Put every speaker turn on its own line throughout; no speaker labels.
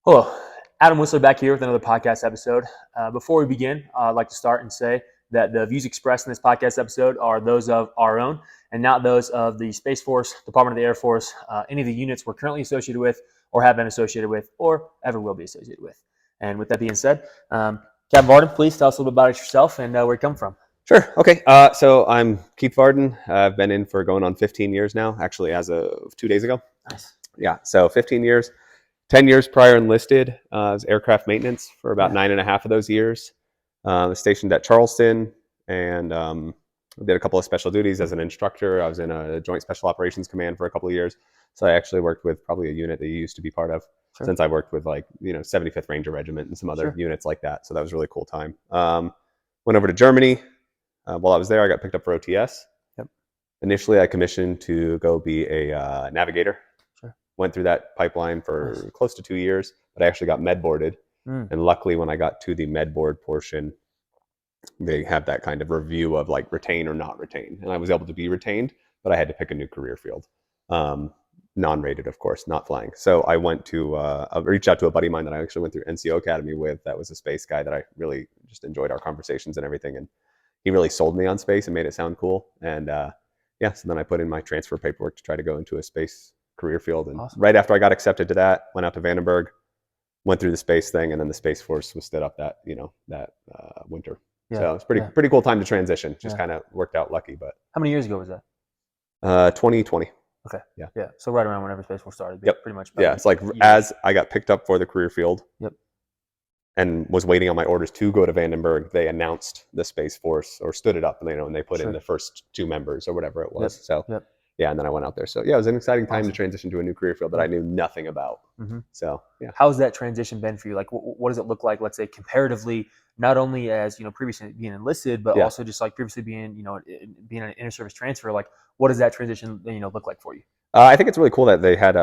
Hello, Adam Whistler back here with another podcast episode. Before we begin, I'd like to start and say that the views expressed in this podcast episode are those of our own and not those of the Space Force, Department of the Air Force, any of the units we're currently associated with or have been associated with or ever will be associated with. And with that being said, Capt. Varden, please tell us a little bit about yourself and where you come from.
Sure. Okay. So I'm Capt. Varden. I've been in for going on 15 years now, actually, as of 2 days ago.
Nice.
Yeah. So 15 years, 10 years prior enlisted. I was aircraft maintenance for about 9.5 of those years. I was stationed at Charleston and did a couple of special duties as an instructor. I was in a Joint Special Operations Command for a couple of years. So I actually worked with probably a unit that you used to be part of. Sure. Since I worked with 75th Ranger Regiment and some other units like that. So that was a really cool time. Went over to Germany. While I was there, I got picked up for OTS.
Yep.
Initially, I commissioned to go be a navigator.
Sure.
Went through that pipeline for close to 2 years, but I actually got med boarded. And luckily, when I got to the med board portion, they have that kind of review of like retain or not retain. And I was able to be retained, but I had to pick a new career field. Non-rated, of course, not flying. So I went to, I reached out to a buddy of mine that I actually went through NCO Academy with. That was a space guy that I really just enjoyed our conversations and everything. And he really sold me on space and made it sound cool. And so then I put in my transfer paperwork to try to go into a space career field. And right after I got accepted to that, went out to Vandenberg, went through the space thing, and then the Space Force was stood up that winter. Yeah. So it's pretty cool time to transition. Just kind of worked out lucky. But
how many years ago was that?
2020.
Okay. Yeah. So right around whenever Space Force started.
Yep.
Pretty much.
Yeah. It's like as I got picked up for the career field.
Yep.
And was waiting on my orders to go to Vandenberg, they announced the Space Force or stood it up, and they put in the first 2 members or whatever it was. And then I went out there. So it was an exciting time to transition to a new career field that I knew nothing about. So
how's that transition been for you? Like, what does it look like? Let's say comparatively, not only as previously being enlisted, but also just like previously being being an inter-service transfer. Like, what does that transition look like for you?
I think it's really cool that they had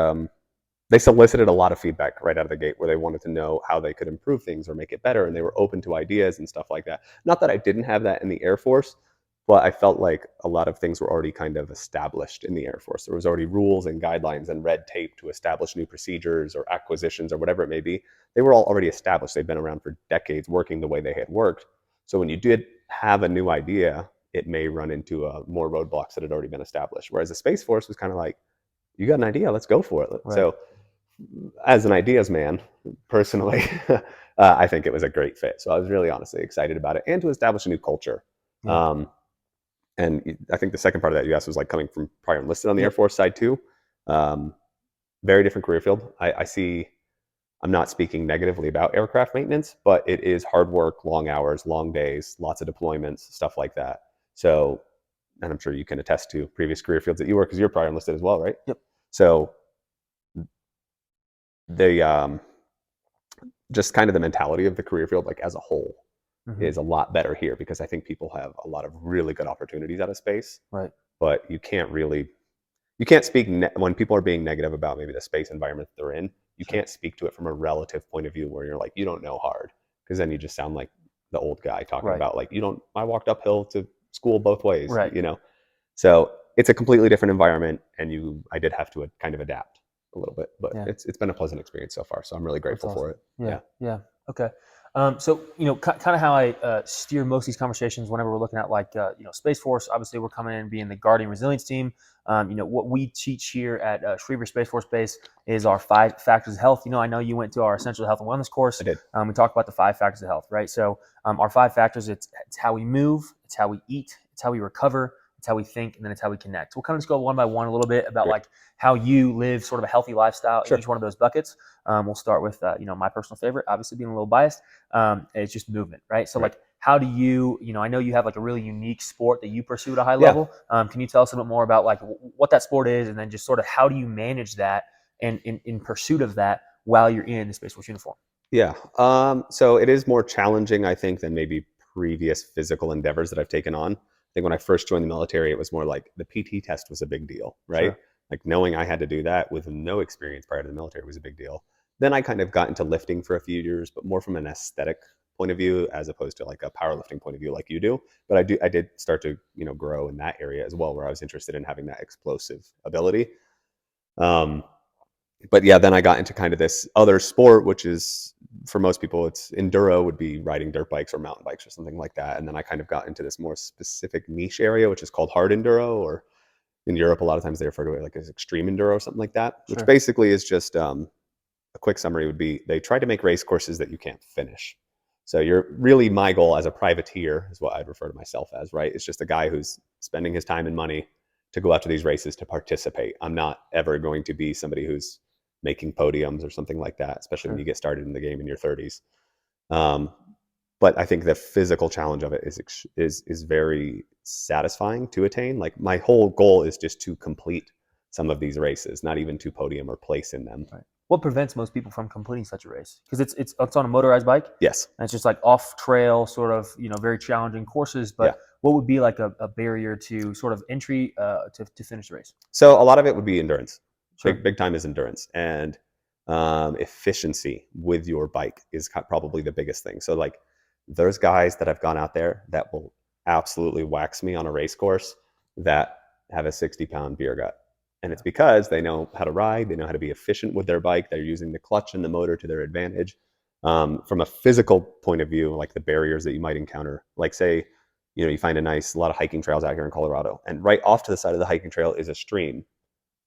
they solicited a lot of feedback right out of the gate where they wanted to know how they could improve things or make it better. And they were open to ideas and stuff like that. Not that I didn't have that in the Air Force, but I felt like a lot of things were already kind of established in the Air Force. There was already rules and guidelines and red tape to establish new procedures or acquisitions or whatever it may be. They were all already established. They've been around for decades working the way they had worked. So when you did have a new idea, it may run into more roadblocks that had already been established. Whereas the Space Force was kind of like, you got an idea, let's go for it. Right. So as an ideas man, personally, I think it was a great fit. So I was really honestly excited about it and to establish a new culture. Yeah. And I think the second part of that you asked was like coming from prior enlisted on the Air Force side too. Very different career field. I'm not speaking negatively about aircraft maintenance, but it is hard work, long hours, long days, lots of deployments, stuff like that. So, and I'm sure you can attest to previous career fields that you work because you're prior enlisted as well, right?
Yep.
So just kind of the mentality of the career field, like as a whole, is a lot better here because I think people have a lot of really good opportunities out of space.
Right.
But you can't speak when people are being negative about maybe the space environment that they're in. You can't speak to it from a relative point of view where you're like, you don't know hard, because then you just sound like the old guy talking about like, I walked uphill to school both ways, So it's a completely different environment, and I did have to kind of adapt a little bit, but it's been a pleasant experience so far. So I'm really grateful for it.
Yeah. Okay. So, kind of how I steer most of these conversations whenever we're looking at like, Space Force, obviously we're coming in being the Guardian Resilience Team. What we teach here at Schriever Space Force Base is our 5 factors of health. I know you went to our Essential Health and Wellness course.
I did.
We talked about the 5 factors of health, right? So our 5 factors, it's how we move, it's how we eat, it's how we recover, it's how we think, and then it's how we connect. We'll kind of just go one by one a little bit about like how you live sort of a healthy lifestyle in each one of those buckets. We'll start with, my personal favorite, obviously being a little biased. It's just movement, right? So like, how do you, I know you have like a really unique sport that you pursue at a high level. Can you tell us a bit more about like what that sport is, and then just sort of how do you manage that and in pursuit of that while you're in the Space Force uniform?
Yeah. So it is more challenging, I think, than maybe previous physical endeavors that I've taken on. I think when I first joined the military, it was more like the PT test was a big deal, right?
Sure.
Like knowing I had to do that with no experience prior to the military was a big deal. Then I kind of got into lifting for a few years, but more from an aesthetic point of view as opposed to like a powerlifting point of view like you do. But I did start to, grow in that area as well, where I was interested in having that explosive ability. But yeah, then I got into kind of this other sport, which is for most people, it's enduro would be riding dirt bikes or mountain bikes or something like that. And then I kind of got into this more specific niche area, which is called hard enduro, or in Europe, a lot of times they refer to it like as extreme enduro or something like that, which
Sure.
basically is just a quick summary would be they try to make race courses that you can't finish. So you're really my goal as a privateer is what I'd refer to myself as, right? It's just a guy who's spending his time and money to go out to these races to participate. I'm not ever going to be somebody who's making podiums or something like that, especially when
Sure.
you get started in the game in your 30s. Um, but I think the physical challenge of it is very satisfying to attain. Like my whole goal is just to complete some of these races, not even to podium or place in them.
Right. What prevents most people from completing such a race? Because it's on a motorized bike,
Yes.
and it's just like off trail, sort of very challenging courses.
Yeah.
But what would be like a barrier to sort of entry to finish the race?
So a lot of it would be endurance.
Sure.
Big time is endurance and efficiency with your bike is probably the biggest thing. So like there's guys that have gone out there that will absolutely wax me on a race course that have a 60-pound beer gut. And it's because they know how to ride, they know how to be efficient with their bike, they're using the clutch and the motor to their advantage. From a physical point of view, like the barriers that you might encounter, like say, you find a lot of hiking trails out here in Colorado, and right off to the side of the hiking trail is a stream.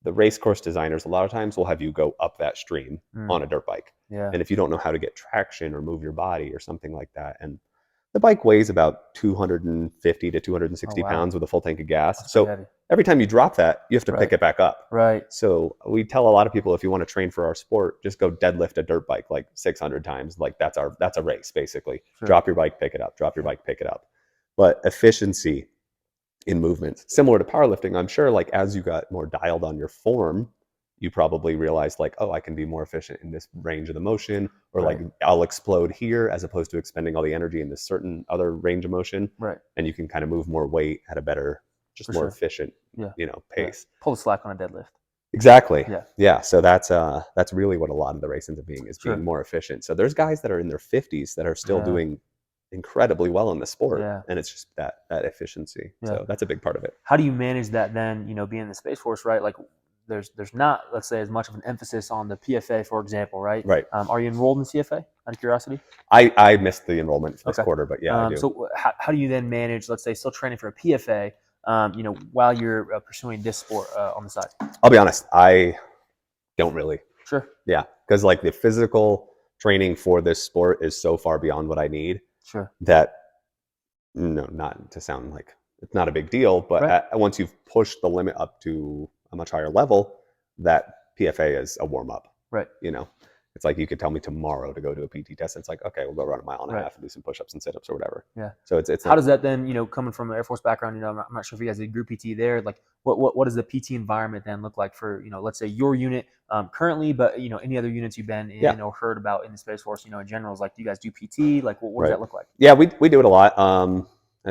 The race course designers a lot of times will have you go up that stream
Mm,
on a dirt bike.
yeah.
And if you don't know how to get traction or move your body or something like that, and the bike weighs about 250 to
Oh
260
wow,
pounds with a full tank of gas.
that's pretty
So
heavy.
every time you drop that, you have to
Right.
pick it back up.
Right.
So we tell a lot of people if you want to train for our sport, just go deadlift a dirt bike like 600 times. Like that's a race basically.
Sure.
Drop your bike, pick it up. Drop your bike, pick it up. But efficiency in movements. Similar to powerlifting, I'm sure like as you got more dialed on your form, you probably realized like, oh, I can be more efficient in this range of the motion, or like
Right.
I'll explode here as opposed to expending all the energy in this certain other range of motion.
Right.
And you can kind of move more weight at a better, just
For
more
sure.
efficient,
Yeah. Yeah.
pace.
Pull the slack on a deadlift.
Exactly.
Yeah.
Yeah. So that's really what a lot of the race ends up being is being
Sure.
more efficient. So there's guys that are in their 50s that are still
Yeah.
doing incredibly well in the sport.
Yeah.
And it's just that efficiency.
Yeah.
So that's a big part of it.
How do you manage that then? Being in the Space Force, right? Like, there's not, let's say, as much of an emphasis on the PFA, for example, right?
Right.
Are you enrolled in CFA? Out of curiosity.
I missed the enrollment this
Okay.
quarter, but yeah, I do.
So how do you then manage, let's say, still training for a PFA, while you're pursuing this sport on the side?
I'll be honest, I don't really.
Sure.
Yeah, because like the physical training for this sport is so far beyond what I need
Sure.
that no, not to sound like it's not a big deal, but
Right.
once you've pushed the limit up to a much higher level, that PFA is a warm up.
Right.
You know, it's like you could tell me tomorrow to go do a PT test. It's like, okay, we'll go run a mile and a
Right.
half and do some push ups and sit ups or whatever.
Yeah.
So it's
How
not.
does that then, coming from an Air Force background, I'm not sure if you guys did group PT there. Like, what does the PT environment then look like for, let's say your unit currently, but any other units you've been
Yeah.
in or heard about in the Space Force, in general, is like, do you guys do PT? Like, what does
Right.
that look like?
Yeah, we do it a lot.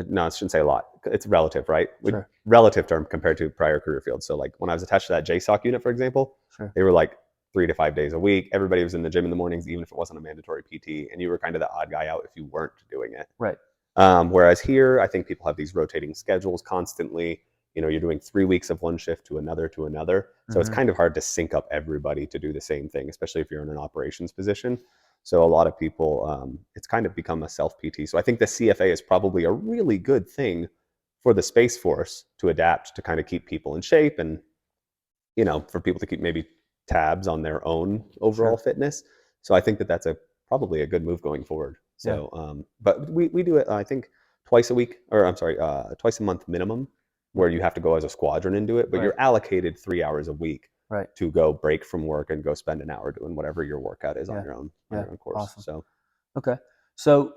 No, I shouldn't say a lot. It's relative, right?
Sure.
Relative term compared to prior career fields. So like when I was attached to that JSOC unit, for example,
Sure.
they were like 3 to 5 days a week. Everybody was in the gym in the mornings, even if it wasn't a mandatory PT, and you were kind of the odd guy out if you weren't doing it.
Right.
Whereas here, I think people have these rotating schedules constantly. You're doing 3 weeks of one shift to another to another. So it's
Mhm.
kind of hard to sync up everybody to do the same thing, especially if you're in an operations position. So a lot of people, it's kind of become a self PT. So I think the CFA is probably a really good thing for the Space Force to adapt to kind of keep people in shape and, for people to keep maybe tabs on their own overall
Sure.
fitness. So I think that that's probably a good move going forward.
Yeah.
So, but we do it, I think, twice a week, or I'm sorry, twice a month minimum, where you have to go as a squadron and do it, but
Right.
you're allocated 3 hours a week
Right.
to go break from work and go spend an hour doing whatever your workout is on
Yeah.
your own
Yeah.
course.
Awesome.
So
Okay. So,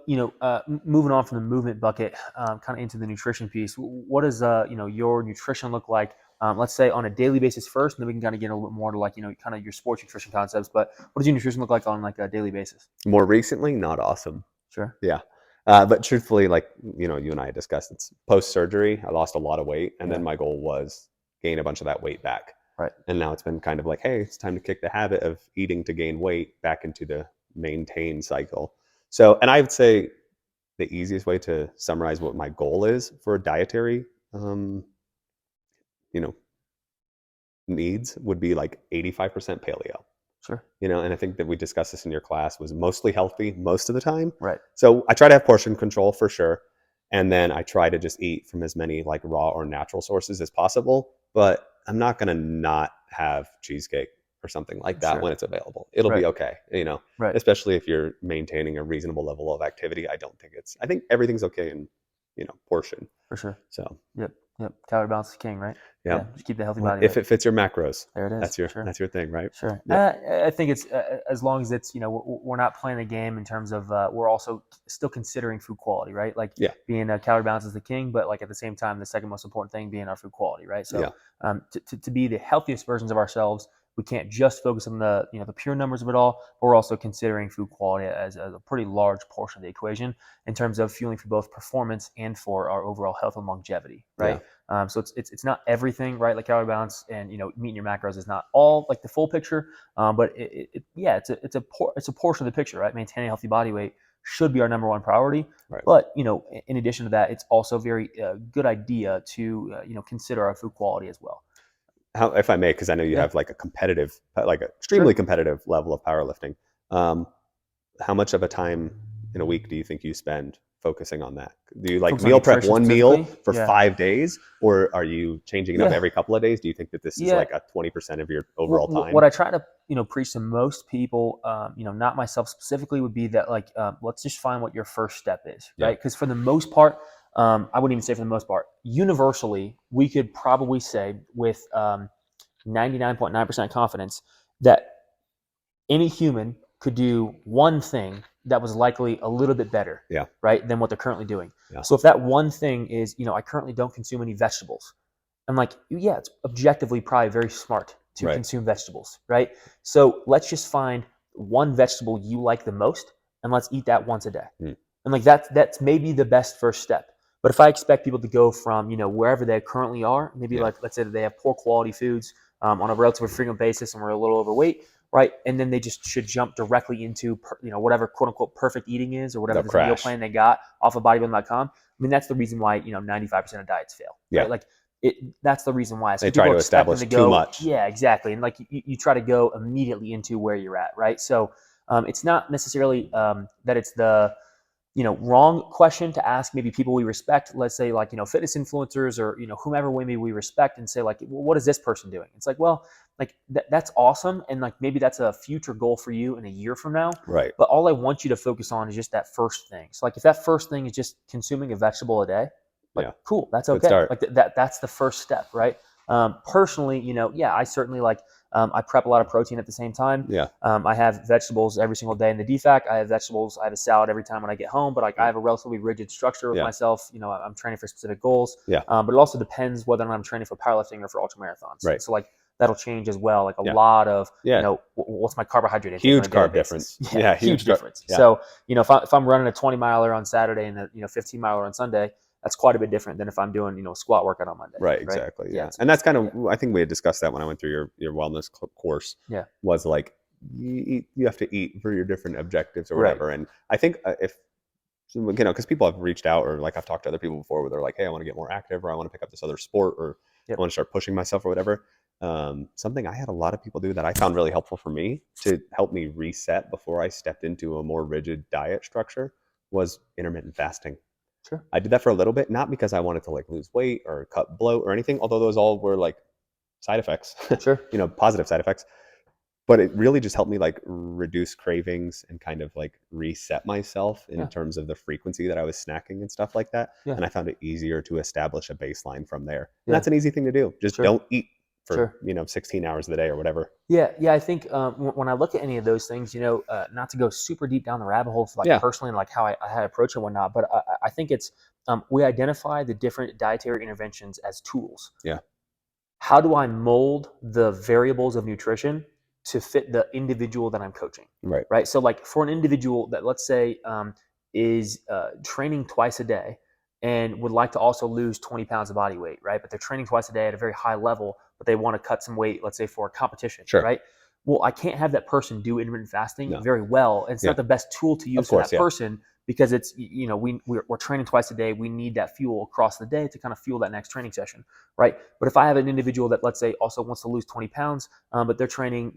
moving on from the movement bucket, kind of into the nutrition piece, what does, your nutrition look like? Let's say on a daily basis first, and then we can kind of get a little bit more to like, kind of your sports nutrition concepts. But what does your nutrition look like on like a daily basis?
more recently, not awesome.
Sure.
Yeah. But truthfully, like, you and I had discussed, it's post surgery. I lost a lot of weight. And then
Yeah.
my goal was gain a bunch of that weight back.
Right.
And now it's been kind of like, hey, it's time to kick the habit of eating to gain weight back into the maintain cycle. So, and I would say the easiest way to summarize what my goal is for dietary, you know, needs would be like 85% paleo.
Sure.
And I think that we discussed this in your class, was mostly healthy most of the time.
Right.
So I try to have portion control for sure. And then I try to just eat from as many like raw or natural sources as possible. But I'm not going to not have cheesecake or something like that
Sure.
when it's available. It'll
Right.
be okay,
Right.
especially if you're maintaining a reasonable level of activity. I think everything's okay in, portion.
For sure.
So,
Yep. Yep. Calorie balance is king, right?
yeah.
Yeah. Just keep the healthy
Well,
body
if
weight.
it fits your macros,
There it is. Sure.
that's your thing, right?
Sure.
Yeah.
I think it's as long as it's, we're not playing a game in terms of we're also still considering food quality, right? Like
Yeah.
being a calorie balance is the king, but like at the same time, the second most important thing being our food quality, right? So
Yeah.
to be the healthiest versions of ourselves, we can't just focus on the the pure numbers of it all, but we're also considering food quality as a pretty large portion of the equation in terms of fueling for both performance and for our overall health and longevity, right? So it's not everything, right? Like calorie balance and meeting your macros is not all like the full picture, but it's a portion of the picture, right? Maintaining a healthy body weight should be our number one priority.
Right.
But in addition to that, it's also a very good idea to consider our food quality as well.
How, if I may, because I know you
Yeah.
have like like extremely competitive level of powerlifting. How much of a time in a week do you think you spend focusing on that? Do you like
Focus on
meal prep
nutrition
one meal
specifically?
for
Yeah.
5 days, or are you changing it up
Yeah.
every couple of days? Do you think that this is
Yeah.
like a 20% of your overall time?
What I try to preach to most people, not myself specifically, would be that like let's just find what your first step is,
Yeah.
right? Because for the most part, I wouldn't even say for the most part, universally, we could probably say with 99.9% confidence that any human could do one thing that was likely a little bit better,
Yeah.
right, than what they're currently doing.
Yeah.
So if that one thing is, I currently don't consume any vegetables, I'm like, yeah, it's objectively probably very smart to
Right.
consume vegetables, right? So let's just find one vegetable you like the most and let's eat that once a day.
Mm.
And like that's maybe the best first step. But if I expect people to go from, wherever they currently are, maybe
Yeah.
like, let's say that they have poor quality foods on a relatively frequent basis and we're a little overweight, right? And then they just should jump directly into, whatever quote unquote perfect eating is or whatever
They'll
this meal
crash.
plan they got off of bodybuilding.com. I mean, that's the reason why, 95% of diets fail,
Yeah.
right? Like that's the reason why. So
They
people
try to
expect them
establish
to go,
too much.
Yeah, exactly. And like you try to go immediately into where you're at, right? So it's not necessarily that it's the wrong question to ask maybe people we respect, let's say like fitness influencers or whomever maybe we respect, and say like, well, what is this person doing? It's like, well, like that's awesome, and like maybe that's a future goal for you in a year from now,
Right.
but all I want you to focus on is just that first thing. So like if that first thing is just consuming a vegetable a day, like
Yeah.
cool, that's
Good
okay.
start.
Like that's the first step, right? Personally, yeah, I certainly like I prep a lot of protein at the same time.
Yeah.
I have vegetables every single day in the DFAC. I have vegetables. I have a salad every time when I get home. But like I have a relatively rigid structure with
Yeah.
myself. I'm training for specific goals.
Yeah.
But it also depends whether or not I'm training for powerlifting or for ultramarathons.
Right.
So like that'll change as well. Like a
Yeah.
lot of
Yeah.
what's my carbohydrate intake?
Huge
on a daily
carb
basis.
difference.
Yeah, huge difference.
Yeah.
So if I'm running a 20 miler on Saturday and a 15 miler on Sunday, that's quite a bit different than if I'm doing a squat workout on Monday.
Right, exactly. Yeah.
Yeah.
And that's kind of, I think we had discussed that when I went through your wellness course.
Yeah.
Was like, you have to eat for your different objectives or
Right.
whatever. And I think if, because people have reached out, or like I've talked to other people before where they're like, hey, I want to get more active, or I want to pick up this other sport, or
Yep.
I want to start pushing myself or whatever. Something I had a lot of people do that I found really helpful for me to help me reset before I stepped into a more rigid diet structure was intermittent fasting.
Sure.
I did that for a little bit, not because I wanted to like lose weight or cut bloat or anything, although those all were like side effects,
Sure.
positive side effects. But it really just helped me like reduce cravings and kind of like reset myself in
Yeah.
terms of the frequency that I was snacking and stuff like that.
Yeah.
And I found it easier to establish a baseline from there. And
Yeah.
that's an easy thing to do. Just
Sure.
don't eat for,
Sure.
16 hours of the day or whatever.
Yeah, I think when I look at any of those things, not to go super deep down the rabbit hole for like
Yeah.
personally and like how I had approach it and whatnot, but I think it's we identify the different dietary interventions as tools.
Yeah.
How do I mold the variables of nutrition to fit the individual that I'm coaching?
Right.
Right. So like for an individual that let's say is training twice a day and would like to also lose 20 pounds of body weight, right? But they're training twice a day at a very high level, but they want to cut some weight, let's say for a competition,
Sure.
right? Well, I can't have that person do intermittent fasting
No.
very well. It's
Yeah.
not the best tool to use
Of course,
for that
yeah.
person because it's, we're training twice a day. We need that fuel across the day to kind of fuel that next training session, right? But if I have an individual that let's say also wants to lose 20 pounds, but they're training,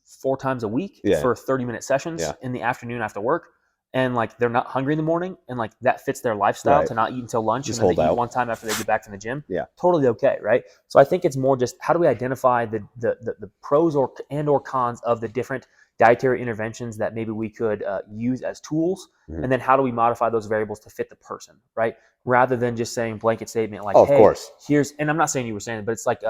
4 times a week
Yeah.
for 30-minute sessions
Yeah.
in the afternoon after work, and like they're not hungry in the morning, and like that fits their lifestyle
Right.
to not eat until lunch,
Just
and then
hold
they eat
out.
one time after they get back from the gym.
Yeah.
Totally okay, right? So I think it's more just how do we identify the pros or cons of the different dietary interventions that maybe we could use as tools,
Mhm.
and then how do we modify those variables to fit the person, right? Rather than just saying blanket statement like,
Oh, of
hey,
course.
here's, and I'm not saying you were saying it, but it's like,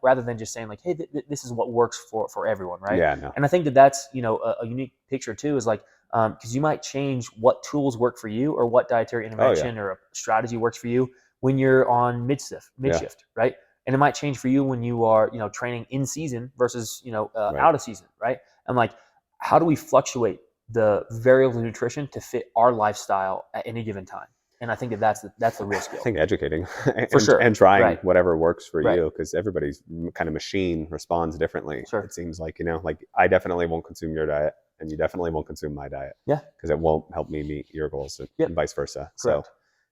rather than just saying like, hey, this is what works for everyone, right?
Yeah, no.
And I think that's, a unique picture too, is like, because you might change what tools work for you or what dietary
Oh, yeah.
intervention or a strategy works for you when you're on mid-shift, right? And it might change for you when you are, training in season versus,
Right.
out of season, right? And like, how do we fluctuate the variables of nutrition to fit our lifestyle at any given time? And I think that's the real
I
skill.
think educating
For sure.
and trying
Right.
whatever works for
Right.
you, because everybody's kind of machine responds differently.
Sure.
It seems like, like I definitely won't consume your diet, and you definitely won't consume my diet.
Yeah.
Because it won't help me meet your goals,
Yep.
and vice versa.
Correct.
So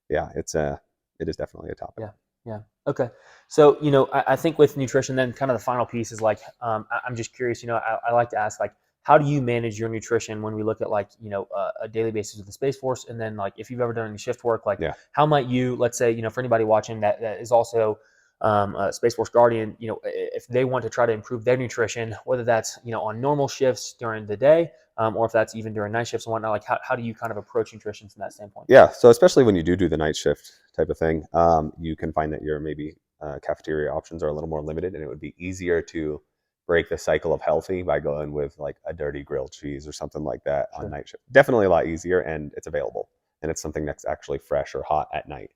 yeah, it is definitely a topic.
Yeah. Yeah. Okay. So, I think with nutrition, then kind of the final piece is like, I'm just curious, I like to ask, like, how do you manage your nutrition when we look at like, a daily basis with the Space Force? And then like, if you've ever done any shift work, like
Yeah.
how might you, let's say, for anybody watching that is also a Space Force Guardian, if they want to try to improve their nutrition, whether that's, on normal shifts during the day, or if that's even during night shifts and whatnot, like how do you kind of approach nutrition from that standpoint?
Yeah. So especially when you do the night shift type of thing, you can find that your maybe cafeteria options are a little more limited, and it would be easier to break the cycle of healthy by going with like a dirty grilled cheese or something like that on
Sure.
night shift. Definitely a lot easier, and it's available, and it's something that's actually fresh or hot at night.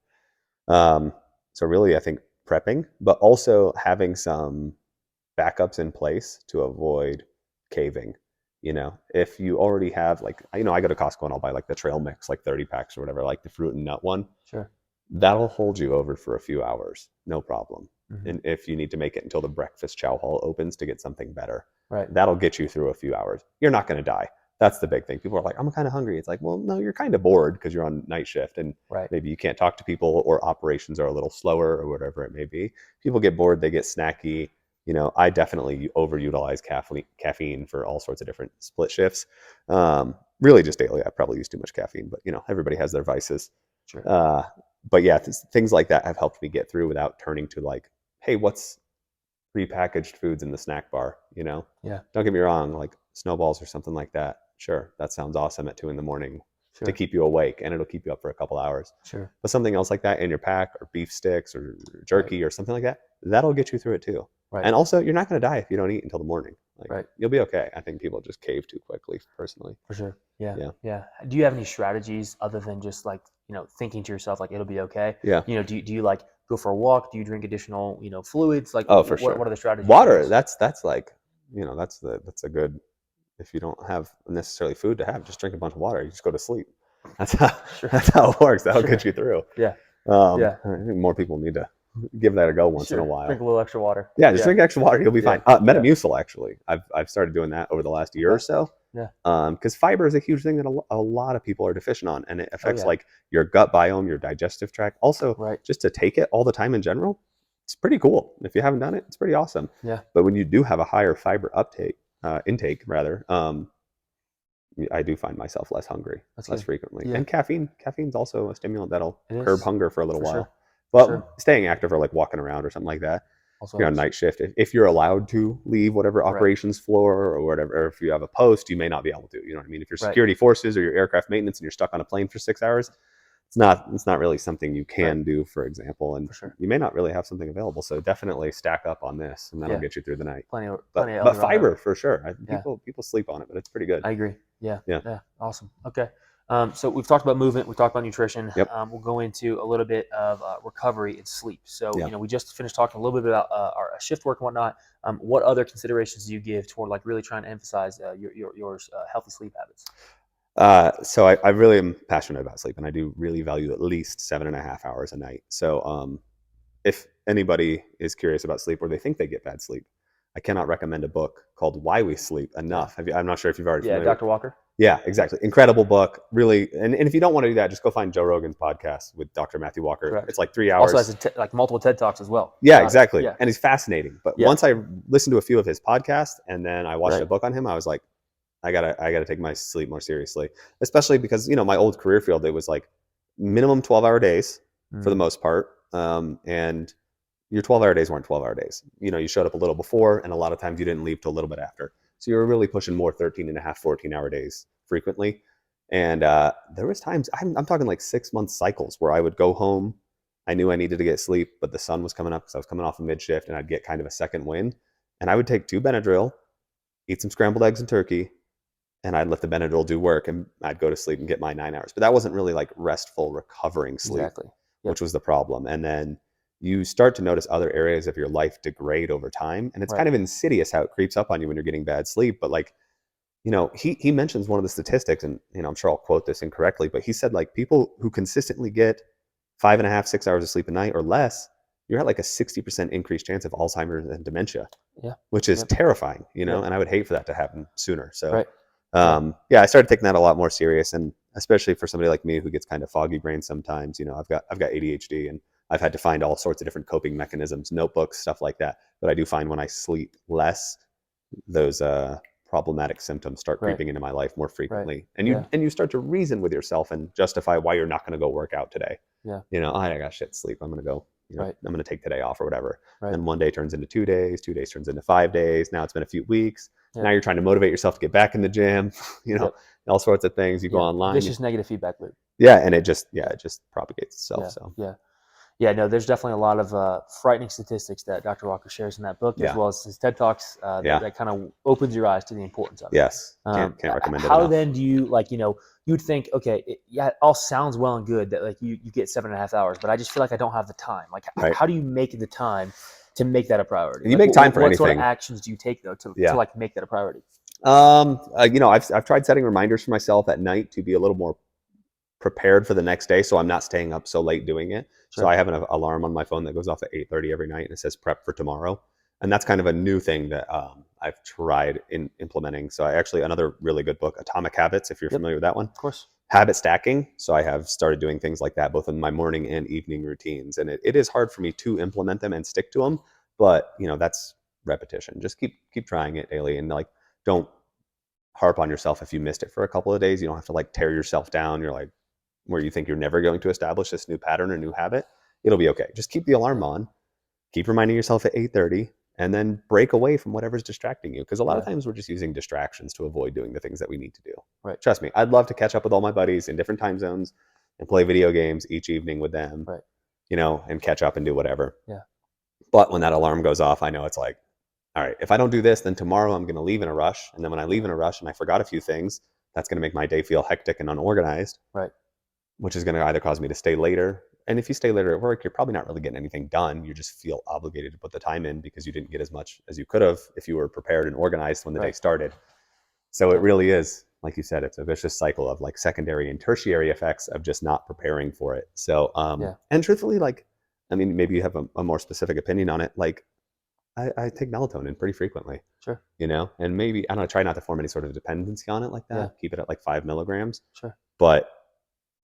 So really, I think prepping, but also having some backups in place to avoid caving. If you already have like, I go to Costco and I'll buy like the trail mix, like 30 packs or whatever, like the fruit and nut one.
Sure.
That'll hold you over for a few hours, no problem.
Mhm.
And if you need to make it until the breakfast chow hall opens to get something better,
Right.
that'll get you through a few hours. You're not going to die. That's the big thing. People are like, I'm kind of hungry. It's like, well, no, you're kind of bored because you're on night shift and
Right.
maybe you can't talk to people, or operations are a little slower, or whatever it may be. People get bored, they get snacky. I definitely overutilize caffeine for all sorts of different split shifts. Really just daily. I probably use too much caffeine, but everybody has their vices.
Sure.
But yeah, things like that have helped me get through without turning to like, hey, what's prepackaged foods in the snack bar?
Yeah.
Don't get me wrong, like snowballs or something like that. Sure, that sounds awesome at 2 a.m.
Sure.
to keep you awake, and it'll keep you up for a couple hours.
Sure.
But something else like that in your pack, or beef sticks, or jerky, or something like that, that'll get you through it too.
Right.
And also, you're not going to die if you don't eat until the morning. Like,
Right.
You'll be okay. I think people just cave too quickly, personally.
For sure. Yeah.
Yeah.
Yeah. Do you have any strategies other than just like, thinking to yourself like it'll be okay?
Yeah.
Do you like go for a walk? Do you drink additional, fluids? Like,
Oh, for sure.
What are the strategies?
Water. That's like, that's a good. If you don't have necessarily food to have, just drink a bunch of water. You just go to sleep. That's how
Sure.
that's how it works. That'll
Sure.
get you through.
Yeah.
Yeah. I think more people need to give that a go once in a while.
Drink a little extra water.
Yeah, just drink extra water. You'll be fine.
Yeah.
Metamucil, actually. I've started doing that over the last year or so.
Yeah.
Because fiber is a huge thing that a lot of people are deficient on, and it affects
yeah.
like your gut biome, your digestive tract. Also,
Right.
just to take it all the time in general, it's pretty cool. If you haven't done it, it's pretty awesome.
Yeah.
But when you do have a higher fiber intake rather, I do find myself less hungry, less frequently.
Yeah.
And caffeine's also a stimulant that'll
It
curb
is.
hunger for a little
For
while.
sure.
But
Sure.
staying active, or like walking around or something like that.
Also
If you're on
helps.
night shift, if you're allowed to leave whatever
Right.
operations floor or whatever, or if you have a post, you may not be able to. You know what I mean? If you're
Right.
security forces or your aircraft maintenance and you're stuck on a plane for 6 hours, it's not really something you can
Right.
do, for example, and
For sure.
you may not really have something available. So definitely stack up on this, and that'll
Yeah.
get you through the night.
Plenty of
But fiber for sure.
Yeah.
People sleep on it, but it's pretty good.
I agree. Yeah.
Yeah.
Yeah. Awesome. Okay. So we've talked about movement. We've talked about nutrition.
Yep.
We'll go into a little bit of recovery and sleep. So,
Yeah.
we just finished talking a little bit about our shift work and whatnot. What other considerations do you give toward like really trying to emphasize your healthy sleep habits?
So I really am passionate about sleep, and I do really value at least 7.5 hours a night. So if anybody is curious about sleep, or they think they get bad sleep, I cannot recommend a book called Why We Sleep enough. I'm not sure if you've already
Yeah,
familiar.
Dr. Walker.
Yeah, exactly. Incredible book. Really. And if you don't want to do that, just go find Joe Rogan's podcast with Dr. Matthew Walker.
Correct.
It's like 3
Also
hours.
has like multiple TED Talks as well.
Yeah,
about it.
exactly.
Yeah.
And he's fascinating. But
Yeah.
once I listened to a few of his podcasts and then I watched
Right.
a book on him, I was like, I gotta take my sleep more seriously. Especially because, my old career field, it was like minimum 12-hour days for the most part. And your 12-hour days weren't 12-hour days. You showed up a little before, and a lot of times you didn't leave till a little bit after. So you were really pushing more 13 and a half, 14-hour days frequently. And there was times, I'm talking like 6-month cycles where I would go home. I knew I needed to get sleep, but the sun was coming up because I was coming off a mid shift, and I'd get kind of a second wind. And I would take 2 Benadryl, eat some scrambled eggs and turkey, and I'd let the Benadryl do work, and I'd go to sleep and get my 9 hours. But that wasn't really like restful, recovering sleep,
Exactly. Yep.
which was the problem. And then you start to notice other areas of your life degrade over time. And it's kind of insidious how it creeps up on you when you're getting bad sleep. But like, he mentions one of the statistics, and I'm sure I'll quote this incorrectly, but he said like people who consistently get 5.5, 6 hours of sleep a night or less, you're at like a 60% increased chance of Alzheimer's and dementia.
Yeah.
Which is terrifying, and I would hate for that to happen sooner. So I started taking that a lot more serious, and especially for somebody like me who gets kind of foggy brain sometimes. I've got ADHD, and I've had to find all sorts of different coping mechanisms, notebooks, stuff like that. But I do find when I sleep less, those problematic symptoms start creeping into my life more frequently, and you start to reason with yourself and justify why you're not going to go work out today.
Yeah.
I got shit sleep. I'm going to go. I'm going to take today off or whatever.
Right.
And one day turns into 2 days. 2 days turns into 5 days. Now it's been a few weeks. Now you're trying to motivate yourself to get back in the gym. All sorts of things. You go online.
Vicious negative feedback loop.
Yeah, and it just propagates itself.
No, there's definitely a lot of frightening statistics that Dr. Walker shares in that book, as well as his TED Talks. That kind of opens your eyes to the importance of it.
Yes, can't recommend it
How
enough.
then do you you'd think, okay, it all sounds well and good that like you get 7.5 hours, but I just feel like I don't have the time. Like, how do you make the time to make that a priority?
You make time for anything.
What sort of actions do you take though to like make that a priority?
I've tried setting reminders for myself at night to be a little more prepared for the next day, so I'm not staying up so late doing it. Sure. So I have an alarm on my phone that goes off at 8:30 every night, and it says prep for tomorrow. And that's kind of a new thing that I've tried in implementing. So another really good book, Atomic Habits, if you're familiar with that one.
Of course.
Habit stacking. So I have started doing things like that, both in my morning and evening routines. And it is hard for me to implement them and stick to them, but that's repetition. Just keep trying it daily, and like, don't harp on yourself if you missed it for a couple of days. You don't have to like tear yourself down. You're like, where you think you're never going to establish this new pattern or new habit, it'll be okay. Just keep the alarm on, keep reminding yourself at 8:30, and then break away from whatever's distracting you. Because a lot of times we're just using distractions to avoid doing the things that we need to do.
Right.
Trust me, I'd love to catch up with all my buddies in different time zones and play video games each evening with them, and catch up and do whatever.
Yeah.
But when that alarm goes off, I know it's like, all right, if I don't do this, then tomorrow I'm going to leave in a rush. And then when I leave in a rush and I forgot a few things, that's going to make my day feel hectic and unorganized.
Right.
Which is going to either cause me to stay later. And if you stay later at work, you're probably not really getting anything done. You just feel obligated to put the time in because you didn't get as much as you could have if you were prepared and organized when the day started. So it really is, like you said, it's a vicious cycle of like secondary and tertiary effects of just not preparing for it. So, and truthfully, like, I mean, maybe you have a more specific opinion on it. Like, I take melatonin pretty frequently.
Sure.
And maybe, I don't know, try not to form any sort of dependency on it like that. Yeah. Keep it at like 5 milligrams.
Sure.
But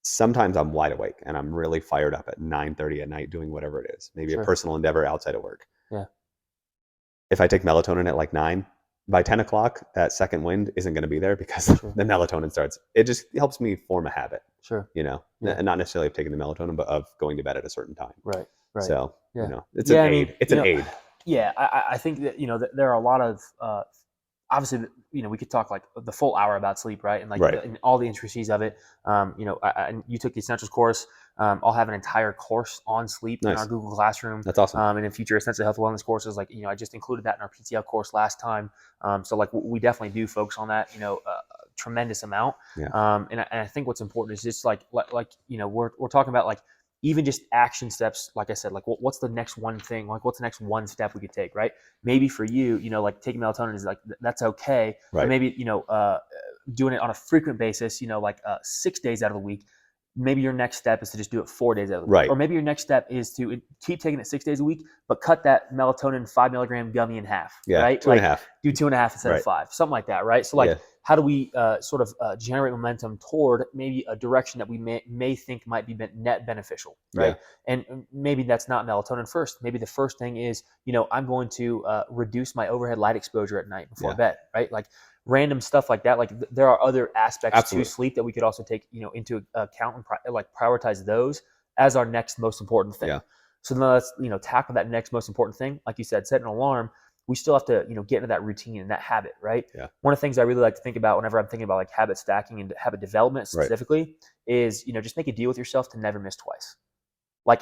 sometimes I'm wide awake and I'm really fired up at 9:30 at night doing whatever it is, maybe a personal endeavor outside of work.
Yeah.
If I take melatonin at like 9, by 10 o'clock, that second wind isn't going to be there because the melatonin starts. It just helps me form a habit.
Sure.
And not necessarily of taking the melatonin, but of going to bed at a certain time.
Right.
So, it's an aid. It's an aid.
Yeah. I think that, that there are a lot of, obviously, we could talk like the full hour about sleep, right? And like and all the intricacies of it. You took the Essentials course. I'll have an entire course on sleep in our Google Classroom.
That's awesome.
And in future Essential Health Wellness courses, like, I just included that in our PTL course last time. So like we definitely do focus on that, a tremendous amount. Yeah. And I think what's important is just like we're talking about like, even just action steps, like I said, like what's the next one thing? Like what's the next one step we could take, right? Maybe for you, like taking melatonin is like, that's okay. Right. But maybe, doing it on a frequent basis, like 6 days out of the week, maybe your next step is to just do it 4 days out of the week.
Right.
Or maybe your next step is to keep taking it 6 days a week, but cut that melatonin 5 milligram gummy in half,
Yeah.
right?
2.5.
Do 2.5 instead of
Right.
5, something like that, right? So
Yeah.
how do we sort of generate momentum toward maybe a direction that we may think might be net beneficial, right?
Yeah.
And maybe that's not melatonin first. Maybe the first thing is, I'm going to reduce my overhead light exposure at night before bed, right? Random stuff like that. There are other aspects
Absolutely.
to sleep that we could also take, into account and prioritize those as our next most important thing.
Yeah.
So then let's, tackle that next most important thing. Like you said, set an alarm. We still have to, get into that routine and that habit, right?
Yeah.
One of the things I really like to think about whenever I'm thinking about habit stacking and habit development specifically is, just make a deal with yourself to never miss twice.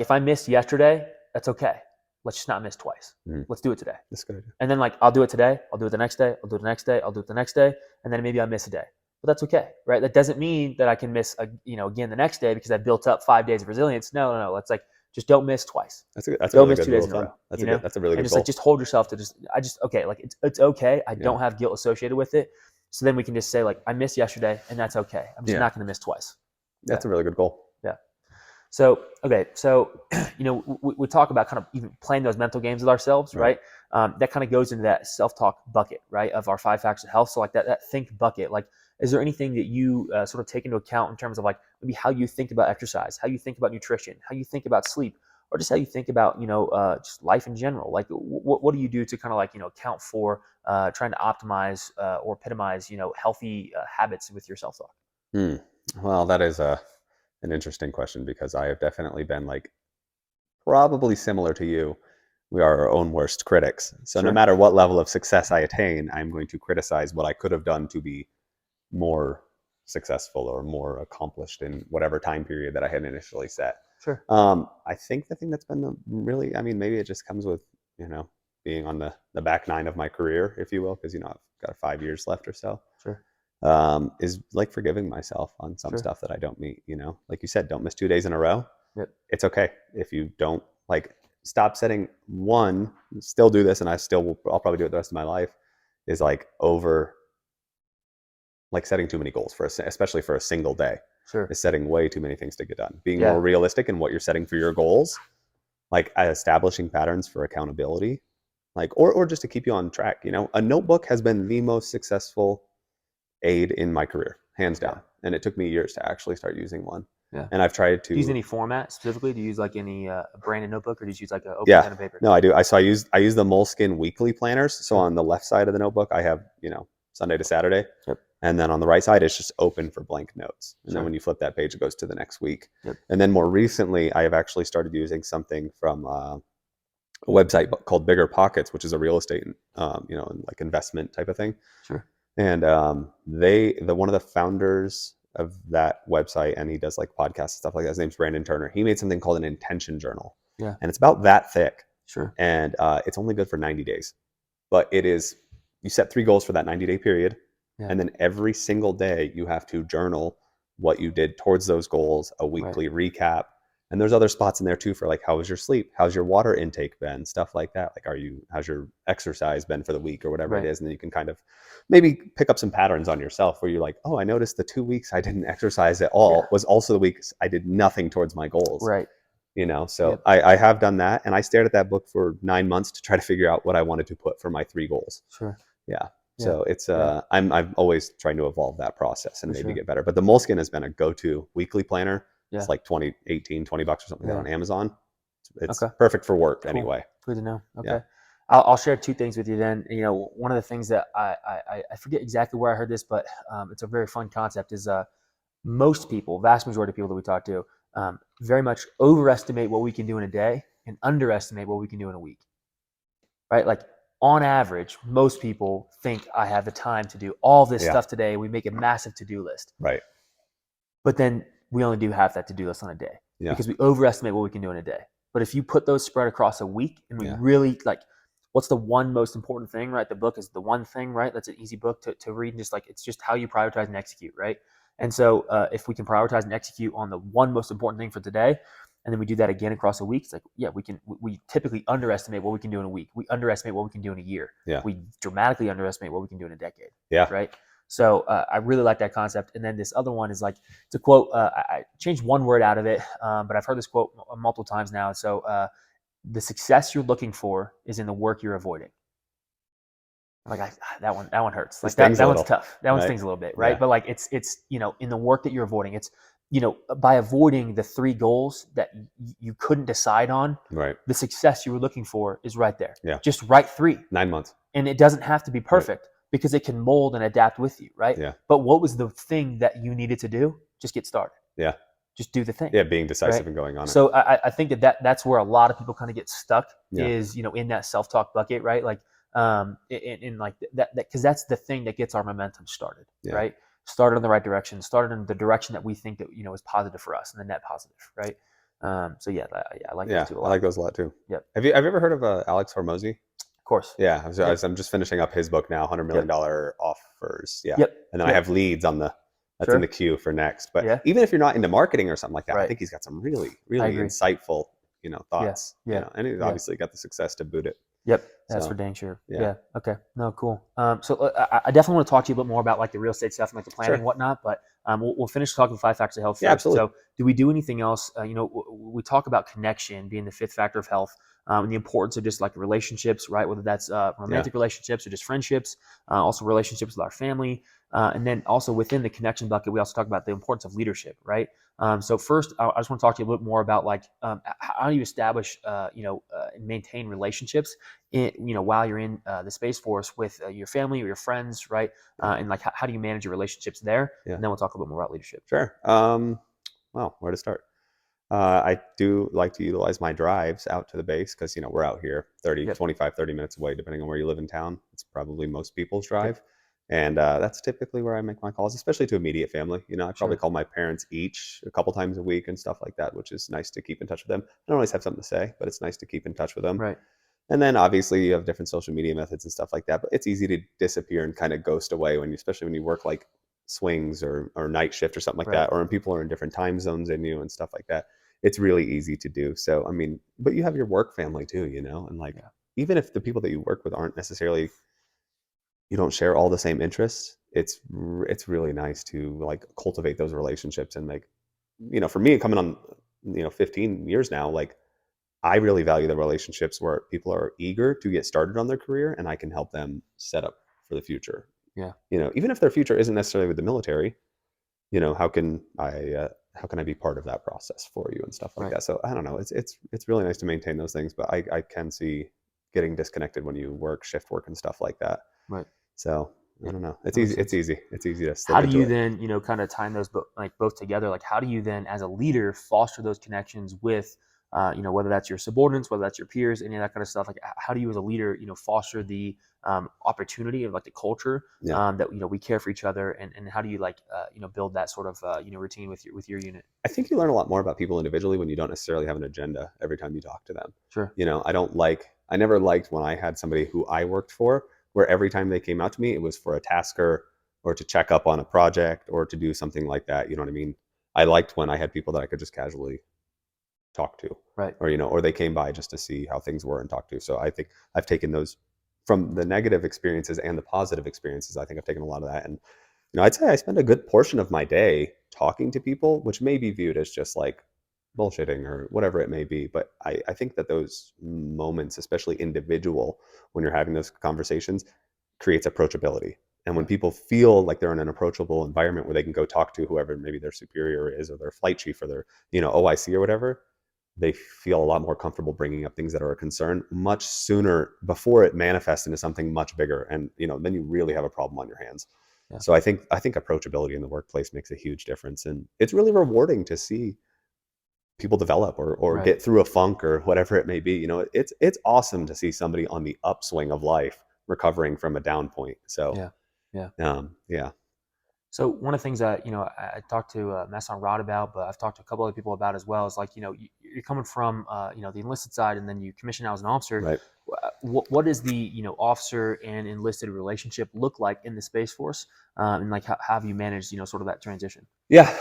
If I missed yesterday, that's okay. Let's just not miss twice. Let's do it today.
That's good.
And then I'll do it today. I'll do it the next day. I'll do it the next day. I'll do it the next day. And then maybe I miss a day. But that's okay, right? That doesn't mean that I can miss, again the next day because I built up 5 days of resilience. No. It's just don't miss twice.
That's a
don't
really
miss
good
2 days
rule
in a
of
row.
thumb. That's a really
and
good goal.
just hold yourself to okay. It's okay. I don't have guilt associated with it. So then we can just say I missed yesterday, and that's okay. I'm just not going to miss twice.
That's a really good goal.
Yeah. So, okay. So, we talk about kind of even playing those mental games with ourselves, right? That kind of goes into that self-talk bucket, right? Of our 5 factors of health. So that think bucket, is there anything that you sort of take into account in terms of maybe how you think about exercise, how you think about nutrition, how you think about sleep, or just how you think about, just life in general? What do you do to kind of account for trying to optimize or epitomize, healthy habits with your self-talk?
Well, that is an interesting question because I have definitely been probably similar to you. We are our own worst critics. So no matter what level of success I attain, I'm going to criticize what I could have done to be more successful or more accomplished in whatever time period that I had initially set.
Sure.
I think the thing that's been maybe it just comes with, being on the back 9 of my career, if you will, because, I've got 5 years left or so.
Sure.
Is forgiving myself on some stuff that I don't meet, like you said, don't miss 2 days in a row.
Yep.
It's okay. If you don't stop setting one, still do this. And I'll probably do it the rest of my life is over setting too many goals especially for a single day.
Sure.
Is setting way too many things to get done. Being more realistic in what you're setting for your goals, establishing patterns for accountability, or just to keep you on track. A notebook has been the most successful aid in my career, hands down. And it took me years to actually start using one.
Yeah.
And I've tried to
use any format specifically. Do you use any branded notebook, or do you use an open pen and paper?
No, I do. I use the Moleskine weekly planners. So on the left side of the notebook, I have Sunday to Saturday.
Yep.
And then on the right side, it's just open for blank notes. And then when you flip that page, it goes to the next week.
Yep.
And then more recently, I have actually started using something from a website called Bigger Pockets, which is a real estate, investment type of thing.
Sure.
And one of the founders of that website, and he does podcasts and stuff like that. His name's Brandon Turner. He made something called an intention journal.
Yeah.
And it's about that thick.
Sure.
And it's only good for 90 days. But you set 3 goals for that 90-day period. Yeah. And then every single day you have to journal what you did towards those goals, a weekly recap. And there's other spots in there too for how was your sleep? How's your water intake been? Stuff like that. How's your exercise been for the week or whatever it is? And then you can kind of maybe pick up some patterns on yourself where you're oh, I noticed the 2 weeks I didn't exercise at all was also the weeks I did nothing towards my goals.
Right.
So I have done that. And I stared at that book for 9 months to try to figure out what I wanted to put for my 3 goals.
Sure.
Yeah. So it's I'm always trying to evolve that process and maybe get better. But the Moleskine has been a go-to weekly planner. It's $20 or something like that on Amazon. It's perfect for work anyway.
Good to know. Okay.
Yeah.
I'll share 2 things with you then. One of the things that I forget exactly where I heard this, but it's a very fun concept is most people, vast majority of people that we talk to, very much overestimate what we can do in a day and underestimate what we can do in a week. Right? On average, most people think I have the time to do all this stuff today. We make a massive to-do list.
Right.
But then we only do half that to-do list on a day because we overestimate what we can do in a day. But if you put those spread across a week and we really what's the one most important thing, right? The book is the one thing, right? That's an easy book to read. And just it's just how you prioritize and execute, right? And so if we can prioritize and execute on the one most important thing for today, and then we do that again across a week, it's we typically underestimate what we can do in a week. We underestimate what we can do in a year.
Yeah.
We dramatically underestimate what we can do in a decade.
Yeah.
Right. So I really like that concept. And then this other one is like, it's a quote. I changed one word out of it, but I've heard this quote multiple times now. So the success you're looking for is in the work you're avoiding. Like that one hurts.
It
Like that
stings a
one's
little,
tough. That one
right?
stings a little bit, right?
Yeah,
But like it's in the work that you're avoiding. It's by avoiding the three goals that you couldn't decide on,
right.
the success you were looking for is right there.
Yeah,
Just write three,
9 months.
and it doesn't have to be
Right.
perfect because it can mold and adapt with you, right?
Yeah,
But what was the thing that you needed to do? Just get started.
yeah,
Just do the thing,
yeah. Being
right?
decisive and going on it.
So I think that's where a lot of people kind of get stuck
Yeah,
is in that self talk bucket, right? Like in like that because that's the thing that gets our momentum started,
yeah,
right? Started in the right direction, started in the direction that we think that is positive for us, and the net positive, right? So yeah, I like those
yeah.
two a
I
lot.
like those a lot too.
Yep,
Have you ever heard of Alex Hormozy?
of course.
Yeah,
Yep,
I'm just finishing up his book now, $100 million
yep,
offers. Yeah,
yep,
and then I
yep.
have leads on that's in the
Sure.
queue for next. But
Yeah.
even if you're not into marketing or something like that, I
Right.
think he's got some really,
I
really
agree.
insightful,
Yeah.
thoughts.
Yeah.
And he's
Yeah.
obviously got the success to boot it.
Yep, that's for
So
dang sure.
yeah,
Yeah. Okay. No, cool. So I definitely want to talk to you a bit more about like the real estate stuff and like the planning and
sure.
whatnot. But we'll finish talking 5 factors of health
Yeah,
first.
absolutely.
So, do we do anything else? We talk about connection being the fifth factor of health, and the importance of just like relationships, right? Whether that's
Yeah,
romantic relationships or just friendships, also relationships with our family, and then also within the connection bucket, we also talk about the importance of leadership, right? So first, I just want to talk to you a little bit more about like how do you establish, and maintain relationships while you're in the Space Force with your family or your friends, right?
yeah,
And like, how do you manage your relationships there?
yeah.
And then we'll talk a little bit more about leadership.
Sure. Well, where to start? I do like to utilize my drives out to the base because, we're out here 30,
Yep.
25, 30 minutes away, depending on where you live in town. It's probably most people's
Yep.
drive. And that's typically where I make my calls, especially to immediate family. I probably
Sure.
call my parents each a couple times a week and stuff like that, which is nice to keep in touch with them. I don't always have something to say, but it's nice to keep in touch with them.
Right.
And then obviously you have different social media methods and stuff like that, but it's easy to disappear and kind of ghost away especially when you work like swings or night shift or something like
Right.
that, or when people are in different time zones than you and stuff like that. It's really easy to do. So, I mean, but you have your work family too, and like,
Yeah.
even if the people that you work with aren't necessarily, you don't share all the same interests, it's really nice to like cultivate those relationships and like, for me coming on, 15 years now, like I really value the relationships where people are eager to get started on their career and I can help them set up for the future.
Yeah.
Even if their future isn't necessarily with the military, how can I be part of that process for you and stuff like
Right.
that? So I don't know. It's really nice to maintain those things, but I can see getting disconnected when you work shift work and stuff like that.
Right.
So I
Yeah.
don't know. It's
That makes
easy. It's
sense.
easy. It's easy to slip
How do
into
you
it.
then, kind of tying those both together? Like, how do you then, as a leader, foster those connections with, whether that's your subordinates, whether that's your peers, any of that kind of stuff? Like, how do you, as a leader, foster the opportunity of like the culture
Yeah.
that we care for each other, and how do you like, build that sort of routine with your unit?
I think you learn a lot more about people individually when you don't necessarily have an agenda every time you talk to them.
Sure.
I never liked when I had somebody who I worked for, where every time they came out to me, it was for a tasker or to check up on a project or to do something like that. You know what I mean? I liked when I had people that I could just casually talk to,
Right.
or they came by just to see how things were and talk to. So I think I've taken those from the negative experiences and the positive experiences. I think I've taken a lot of that. And I'd say I spend a good portion of my day talking to people, which may be viewed as just like bullshitting or whatever it may be. But I think that those moments, especially individual, when you're having those conversations, creates approachability. And when
Yeah.
people feel like they're in an approachable environment where they can go talk to whoever maybe their superior is or their flight chief or their, OIC or whatever, they feel a lot more comfortable bringing up things that are a concern much sooner before it manifests into something much bigger. And, then you really have a problem on your hands.
Yeah.
So I think approachability in the workplace makes a huge difference. And it's really rewarding to see people develop or
Right.
get through a funk or whatever it may be. It's awesome to see somebody on the upswing of life recovering from a down point. So
Yeah. Yeah.
yeah.
So one of the things that I talked to Masson Rod about, but I've talked to a couple other people about as well, is like you're coming from the enlisted side, and then you commission out as an officer.
Right.
What does the officer and enlisted relationship look like in the Space Force, and like how have you managed sort of that transition?
Yeah.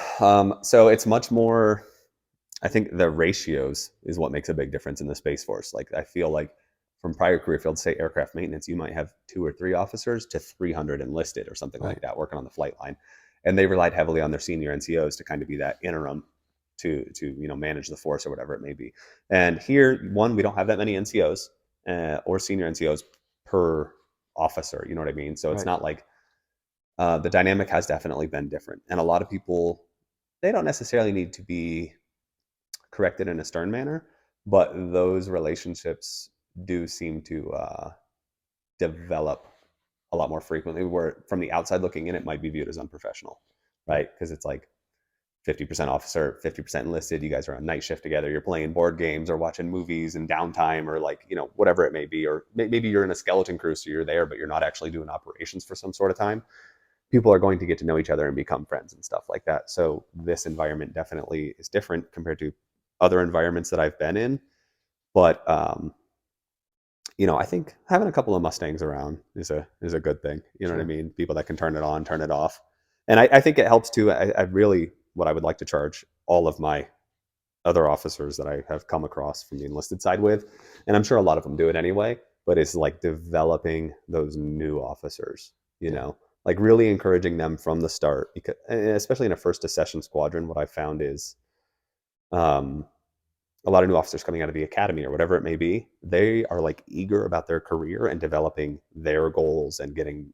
So it's much more, I think the ratios is what makes a big difference in the Space Force. Like I feel like from prior career fields, say aircraft maintenance, you might have 2 or 3 officers to 300 enlisted or something
Right.
like that working on the flight line. And they relied heavily on their senior NCOs to kind of be that interim to manage the force or whatever it may be. And here, one, we don't have that many NCOs or senior NCOs per officer. You know what I mean? So it's
Right.
not like the dynamic has definitely been different. And a lot of people, they don't necessarily need to be corrected in a stern manner, but those relationships do seem to develop a lot more frequently. Where from the outside looking in, it might be viewed as unprofessional,
Right.
right? Because it's like 50% officer, 50% enlisted. You guys are on night shift together. You're playing board games or watching movies and downtime or like, whatever it may be. Or maybe you're in a skeleton crew, so you're there, but you're not actually doing operations for some sort of time. People are going to get to know each other and become friends and stuff like that. So this environment definitely is different compared to other environments that I've been in. But I think having a couple of Mustangs around is a good thing. You know what I
Sure.
mean? People that can turn it on, turn it off, and I think it helps too. I really what I would like to charge all of my other officers that I have come across from the enlisted side with, and I'm sure a lot of them do it anyway. But it's like developing those new officers.
Yeah.
Like really encouraging them from the start, because especially in a first accession squadron, what I found is. Um, a lot of new officers coming out of the academy or whatever it may be, they are like eager about their career and developing their goals and getting,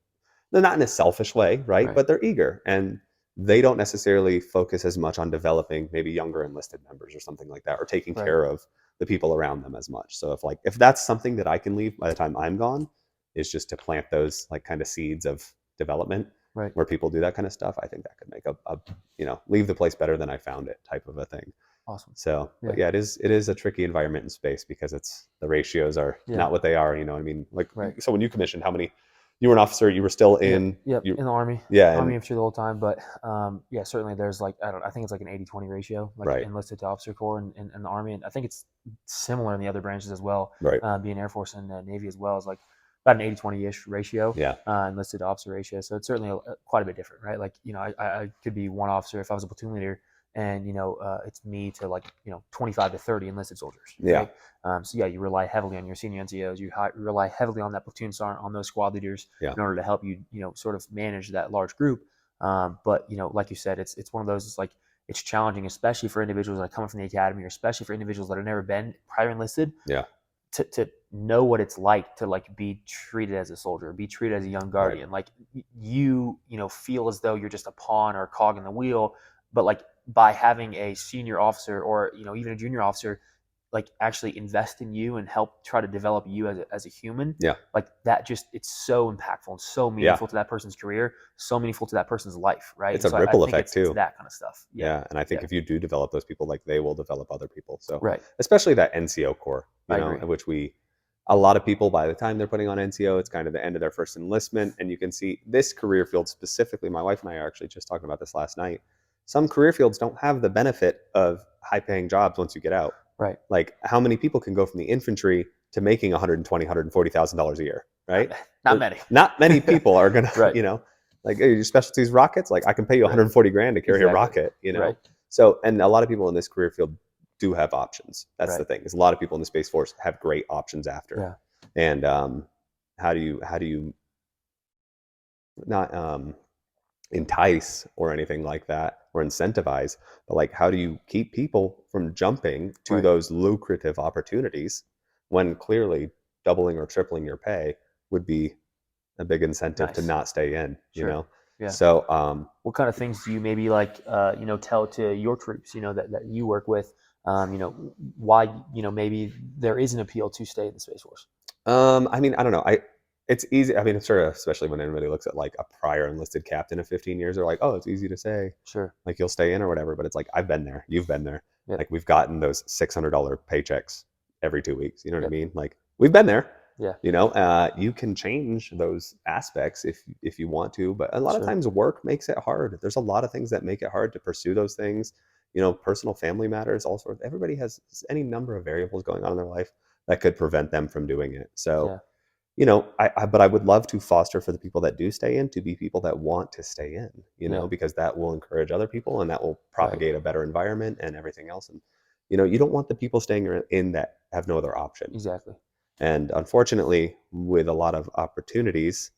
they're not in a selfish way, right?
Right.
But they're eager and they don't necessarily focus as much on developing maybe younger enlisted members or something like that, or taking
Right.
care of the people around them as much. So if that's something that I can leave by the time I'm gone, is just to plant those like kind of seeds of development
Right.
where people do that kind of stuff. I think that could make leave the place better than I found it type of a thing.
Awesome.
So, but
Yeah.
yeah, it is a tricky environment in space because the ratios are
Yeah.
not what they are. You know what I mean? Like,
Right.
so when you commissioned, how many? You were an officer. You were still
Yep.
in.
Yep.
You,
In the Army.
yeah,
Army
and
infantry the whole time, but yeah, certainly there's like I think it's like an 80-20 ratio, like
right,
enlisted to officer corps in the Army, and I think it's similar in the other branches as well.
right,
Being Air Force and Navy as well is like about an 80-20 ish ratio,
yeah,
enlisted to officer ratio. So it's certainly quite a bit different, right? Like I could be one officer if I was a platoon leader, and it's me to like 25 to 30 enlisted soldiers,
yeah,
right? So yeah, you rely heavily on your senior NCOs. You rely heavily on that platoon sergeant, on those squad leaders
yeah,
in order to help you, sort of manage that large group. But like you said, it's one of those. It's like it's challenging, especially for individuals that are coming from the academy, or especially for individuals that have never been prior enlisted,
yeah,
to know what it's like to like be treated as a soldier, be treated as a young
right,
guardian. Like feel as though you're just a pawn or a cog in the wheel, but like by having a senior officer or even a junior officer like actually invest in you and help try to develop you as a human,
yeah,
like that just it's so impactful and so
yeah.
meaningful to that person's career, so meaningful to that person's life, right?
It's
And
a
so I
ripple
think
effect
it's
too.
that kind of stuff. Yeah.
Yeah, and I think
Yeah.
if you do develop those people, like they will develop other people. So,
Right.
especially that NCO core,
I agree.
which a lot of people by the time they're putting on NCO, it's kind of the end of their first enlistment, and you can see this career field specifically. My wife and I are actually just talking about this last night. Some career fields don't have the benefit of high-paying jobs once you get out.
Right.
Like, how many people can go from the infantry to making 120, $140,000 a year, right?
Not many.
Not many people are gonna,
Right.
like, hey, your specialties rockets. Like, I can pay you
Right.
140 grand to carry a
Exactly.
rocket.
Right.
So, and a lot of people in this career field do have options. That's the
Right.
thing. Is a lot of people in the Space Force have great options after.
Yeah.
And how do you not entice or anything like that or incentivize, but like how do you keep people from jumping to
Right.
those lucrative opportunities when clearly doubling or tripling your pay would be a big incentive to
Nice.
not stay in,
Sure. Yeah.
So
What kind of things do you maybe like tell to your troops that you work with, why maybe there is an appeal to stay in the Space Force?
I mean, I don't know. It's easy. I mean, I'm sure, especially when anybody looks at like a prior enlisted captain of 15 years, they're like, oh, it's easy to say,
Sure.
like you'll stay in or whatever. But it's like, I've been there. You've been there.
Yep.
Like we've gotten those $600 paychecks every 2 weeks. You know what I
Yep.
mean? Like we've been there.
Yeah.
You can change those aspects if you want to, but a lot of
Sure.
times work makes it hard. There's a lot of things that make it hard to pursue those things. Personal family matters, all sorts. Everybody has any number of variables going on in their life that could prevent them from doing it. So,
Yeah.
but I would love to foster for the people that do stay in to be people that want to stay in,
Yeah.
because that will encourage other people and that will
Right.
propagate a better environment and everything else. And, you don't want the people staying in that have no other option.
Exactly.
And unfortunately, with a lot of opportunities,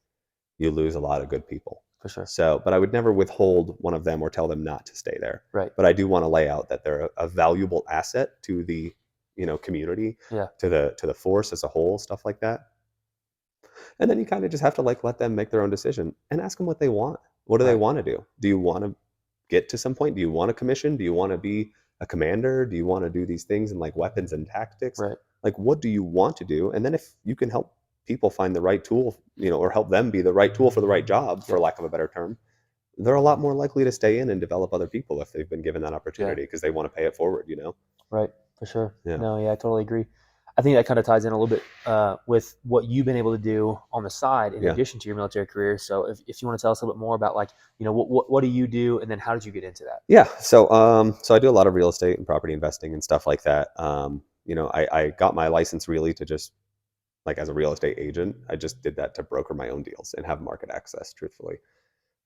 you lose a lot of good people.
For sure.
So, but I would never withhold one of them or tell them not to stay there.
Right.
But I do want to lay out that they're a valuable asset to the, community,
Yeah.
to the force as a whole, stuff like that. And then you kind of just have to like let them make their own decision and ask them what they want. What do they
Right.
want to do? Do you want to get to some point? Do you want a commission? Do you want to be a commander? Do you want to do these things in like weapons and tactics?
Right.
Like, what do you want to do? And then if you can help people find the right tool, or help them be the right tool for the right job, for
Yep.
lack of a better term, they're a lot more likely to stay in and develop other people if they've been given that
Yeah.
opportunity because they want to pay it forward.
Right. For sure.
Yeah.
No, yeah, I totally agree. I think that kind of ties in a little bit with what you've been able to do on the side in
Yeah.
addition to your military career. So if you want to tell us a little bit more about like, what do you do and then how did you get into that?
Yeah. So I do a lot of real estate and property investing and stuff like that. I got my license really to just like as a real estate agent. I just did that to broker my own deals and have market access, truthfully.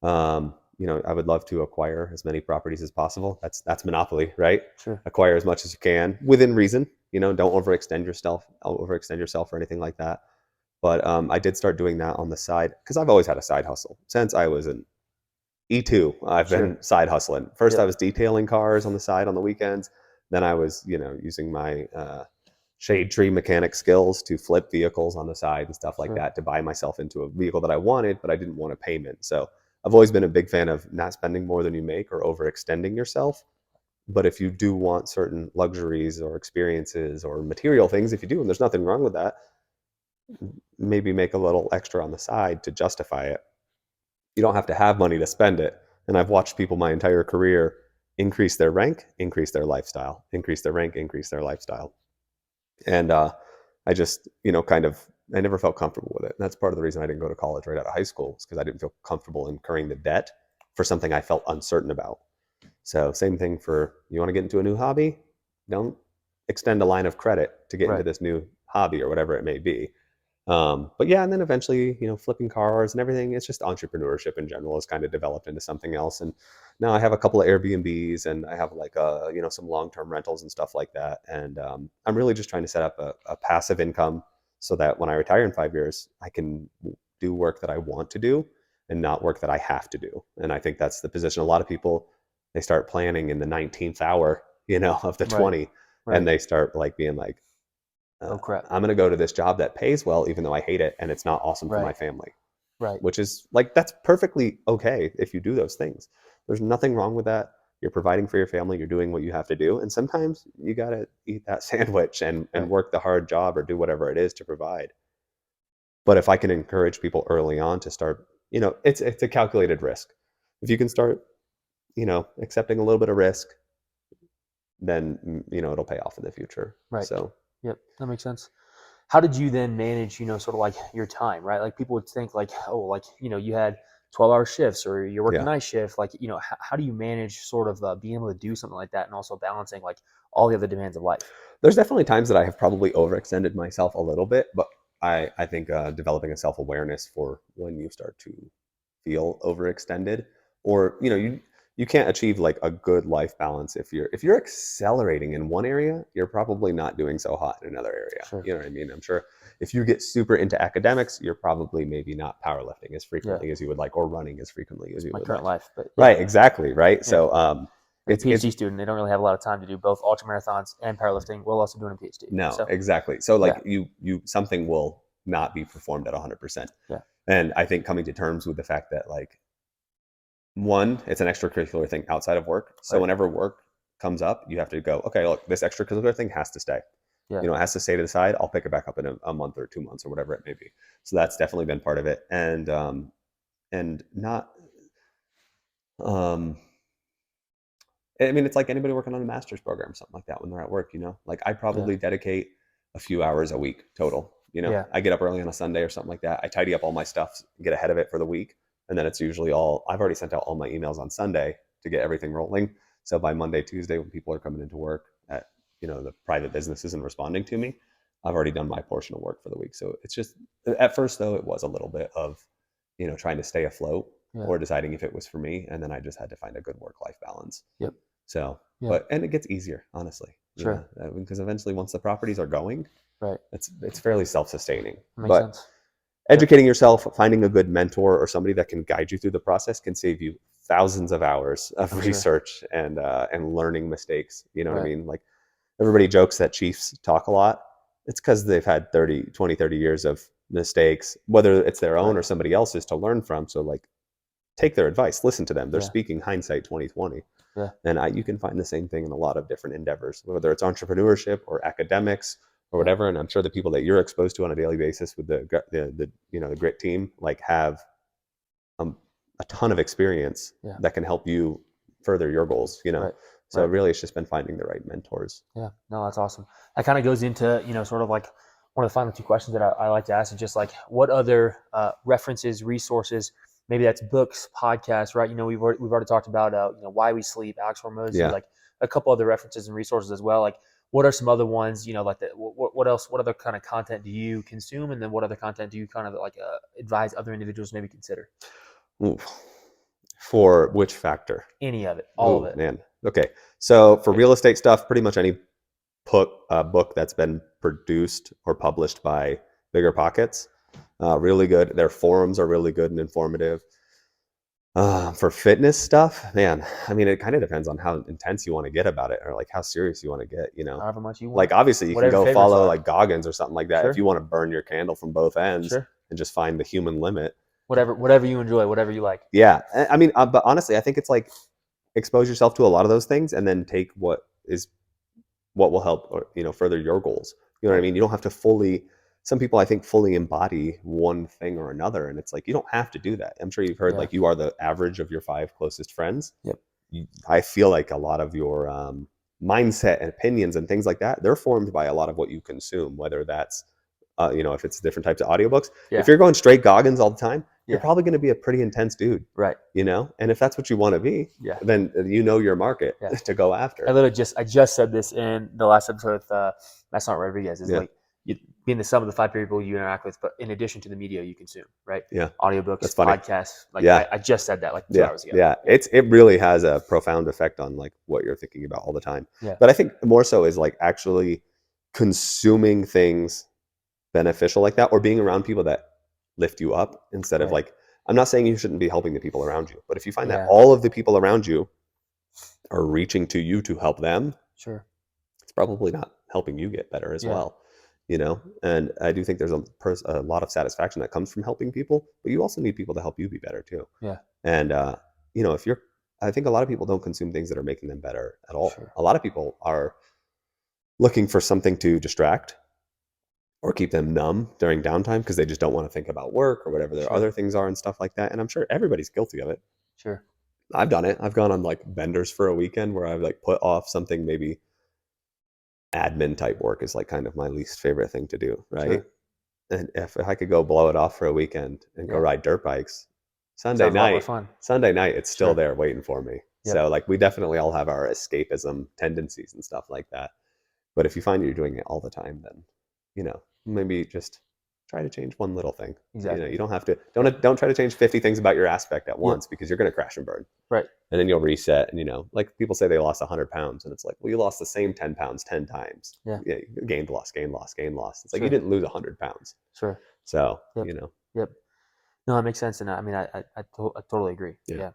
I would love to acquire as many properties as possible. That's monopoly, right?
Sure.
Acquire as much as you can within reason. Don't overextend yourself or anything like that. But I did start doing that on the side because I've always had a side hustle since I was an E2. I've been
Sure.
side hustling. First, I
Yep.
was detailing cars on the side on the weekends. Then I was, using my shade tree mechanic skills to flip vehicles on the side and stuff like
Sure.
that to buy myself into a vehicle that I wanted, but I didn't want a payment. So I've always been a big fan of not spending more than you make or overextending yourself. But if you do want certain luxuries or experiences or material things, if you do, and there's nothing wrong with that, maybe make a little extra on the side to justify it. You don't have to have money to spend it. And I've watched people my entire career increase their rank, increase their lifestyle, increase their rank, increase their lifestyle. And I just, I never felt comfortable with it. And that's part of the reason I didn't go to college right out of high school, is because I didn't feel comfortable incurring the debt for something I felt uncertain about. So, same thing for you want to get into a new hobby, don't extend a line of credit to get into
Right.
this new hobby or whatever it may be. But yeah, and then eventually, flipping cars and everything, it's just entrepreneurship in general has kind of developed into something else. And now I have a couple of Airbnbs and I have like, some long-term rentals and stuff like that. And I'm really just trying to set up a passive income so that when I retire in 5 years, I can do work that I want to do and not work that I have to do. And I think that's the position. A lot of people, they start planning in the 19th hour, of the
Right.
20, and
Right.
they start like being like,
Oh crap.
I'm going to go to this job that pays well, even though I hate it and it's not awesome for my
Right.
family,
Right.
which is like, that's perfectly okay if you do those things. There's nothing wrong with that. You're providing for your family, you're doing what you have to do. And sometimes you got to eat that sandwich and
Right.
work the hard job or do whatever it is to provide. But if I can encourage people early on to start, it's a calculated risk. If you can start, accepting a little bit of risk, then, it'll pay off in the future.
Right.
So,
Yep. That makes sense. How did you then manage, sort of like your time, right? Like people would think like, oh, like, you had 12-hour shifts or you're working
yeah.
night shift. Like, how do you manage sort of being able to do something like that and also balancing like all the other demands of life?
There's definitely times that I have probably overextended myself a little bit, but I think developing a self awareness for when you start to feel overextended, or you can't achieve like a good life balance if you're accelerating in one area, you're probably not doing so hot in another area.
Sure.
You know what I mean? I'm sure if you get super into academics, you're probably maybe not powerlifting as
Yeah.
frequently as you would like, or running as frequently as you
My
would
current
like.
life, but yeah,
Right? Exactly. Right.
yeah.
So
Like a
it's
PhD student, they don't really have a lot of time to do both ultra marathons and powerlifting while also doing a PhD.
No,
So
exactly. So
yeah,
like you something will not be performed at 100%.
yeah,
And I think coming to terms with the fact that like one, it's an extracurricular thing outside of work. So
right,
whenever work comes up, you have to go, okay, look, this extracurricular thing has to stay.
yeah,
It has to stay to the side. I'll pick it back up in a month or 2 months or whatever it may be. So that's definitely been part of it. And not um I mean, it's like anybody working on a master's program or something like that when they're at work. Like I
yeah,
probably dedicate a few hours a week total.
yeah,
I get up early on a Sunday or something like that. I tidy up all my stuff, get ahead of it for the week. And then it's usually I've already sent out all my emails on Sunday to get everything rolling. So by Monday, Tuesday, when people are coming into work at, the private businesses and responding to me, I've already done my portion of work for the week. So it's just, at first though, it was a little bit of, trying to stay afloat
yeah,
or deciding if it was for me. And then I just had to find a good work-life balance.
yep,
So,
yeah,
and it gets easier, honestly,
sure,
because eventually once the properties are going,
Right.
It's fairly self-sustaining.
Makes
But
sense. Yep.
educating yourself, finding a good mentor or somebody that can guide you through the process can save you thousands of hours of
I'm sure.
research and learning mistakes. You know what I
Right.
mean? Like everybody jokes that Chiefs talk a lot. It's because they've had 30 years of mistakes, whether it's their own
Right.
or somebody else's to learn from. So like take their advice, listen to them. They're
Yeah.
speaking hindsight 2020.
Yeah.
And you can find the same thing in a lot of different endeavors, whether it's entrepreneurship or academics or
Yeah.
whatever. And I'm sure the people that you're exposed to on a daily basis with the grit team like have um, a ton of experience
Yeah.
that can help you further your goals.
Right.
So
Right.
really, it's just been finding the right mentors.
Yeah, no, that's awesome. That kind of goes into, sort of like one of the final two questions that I like to ask is just like what other references, resources, maybe that's books, podcasts, right? We've already talked about, Why We Sleep, Alex Hormozy,
Yeah.
like a couple other references and resources as well. Like what are some other ones, like that, what else, what other kind of content do you consume? And then what other content do you kind of like advise other individuals maybe consider?
Ooh. For which factor?
Any of it, all of
Oh
it.
man. Okay. So for
Yeah.
real estate stuff, pretty much any book that's been produced or publised by Bigger Pockets, really good. Their forums are really good and informative. For fitness stuff, man, I mean, it kind of depends on how intense you want to get about it, or like how serious you want to get.
However much you want.
Like obviously you can
Whatever your
go
favorites
follow
are.
like Goggins or something like that if
Sure.
you want to burn your candle from both ends
Sure.
and just find the human limit.
Whatever you enjoy, whatever you like.
Yeah, I mean, but honestly, I think it's like expose yourself to a lot of those things and then take what will help or further your goals. You know what I
Right.
mean? You don't have to fully. Some people I think fully embody one thing or another, and it's like you don't have to do that. I'm sure you've heard
Yeah.
like you are the average of your 5 closest friends.
Yep.
I feel like a lot of your mindset and opinions and things like that, they're formed by a lot of what you consume, whether that's if it's different types of audiobooks.
Yeah.
If you're going straight Goggins all the time, you're
Yeah.
probably going to be a pretty intense dude.
Right.
And if that's what you want to be,
Yeah.
then you know your market
Yeah.
to go after.
I just said this in the last episode with Matt Rodriguez. Is
Yeah.
like you being the sum of the 5 people you interact with, but in addition to the media you consume, right?
Yeah.
Audiobooks,
That's funny.
podcasts. Like
Yeah.
I just said that like 2
Yeah,
hours ago.
yeah. It really has a profound effect on like what you're thinking about all the time.
Yeah.
But I think more so is like actually consuming things beneficial like that, or being around people that lift you up instead of
Right.
like. I'm not saying you shouldn't be helping the people around you, but if you find that
Yeah.
all of the people around you are reaching to you to help them,
Sure.
it's probably not helping you get better as
Yeah.
well. And I do think there's a lot of satisfaction that comes from helping people, but you also need people to help you be better too.
Yeah.
And if you're, I think a lot of people don't consume things that are making them better at all.
Sure.
A lot of people are looking for something to distract or keep them numb during downtime because they just don't want to think about work or whatever their
Sure.
other things are and stuff like that. And I'm sure everybody's guilty of it.
Sure.
I've done it. I've gone on like benders for a weekend where I've like put off something. Maybe admin type work is like kind of my least favorite thing to do, right?
Sure.
And if I could go blow it off for a weekend and go
Yeah.
ride dirt bikes, Sunday
Sounds a lot more
night,
fun.
it's still
Sure.
there waiting for me.
Yep.
So like we definitely all have our escapism tendencies and stuff like that. But if you find you're doing it all the time, then maybe just try to change one little thing.
Exactly.
You don't have to don't try to change 50 things about your aspect at once because you're going to crash and burn.
Right.
And then you'll reset. And like people say they lost 100 pounds, and it's like, well, you lost the same 10 pounds 10 times.
Yeah.
Gained, lost, gained, lost, gained, lost. It's like
Sure.
you didn't lose 100 pounds.
Sure.
So
Yep. Yep. No, that makes sense, and I mean, I totally agree.
Yeah.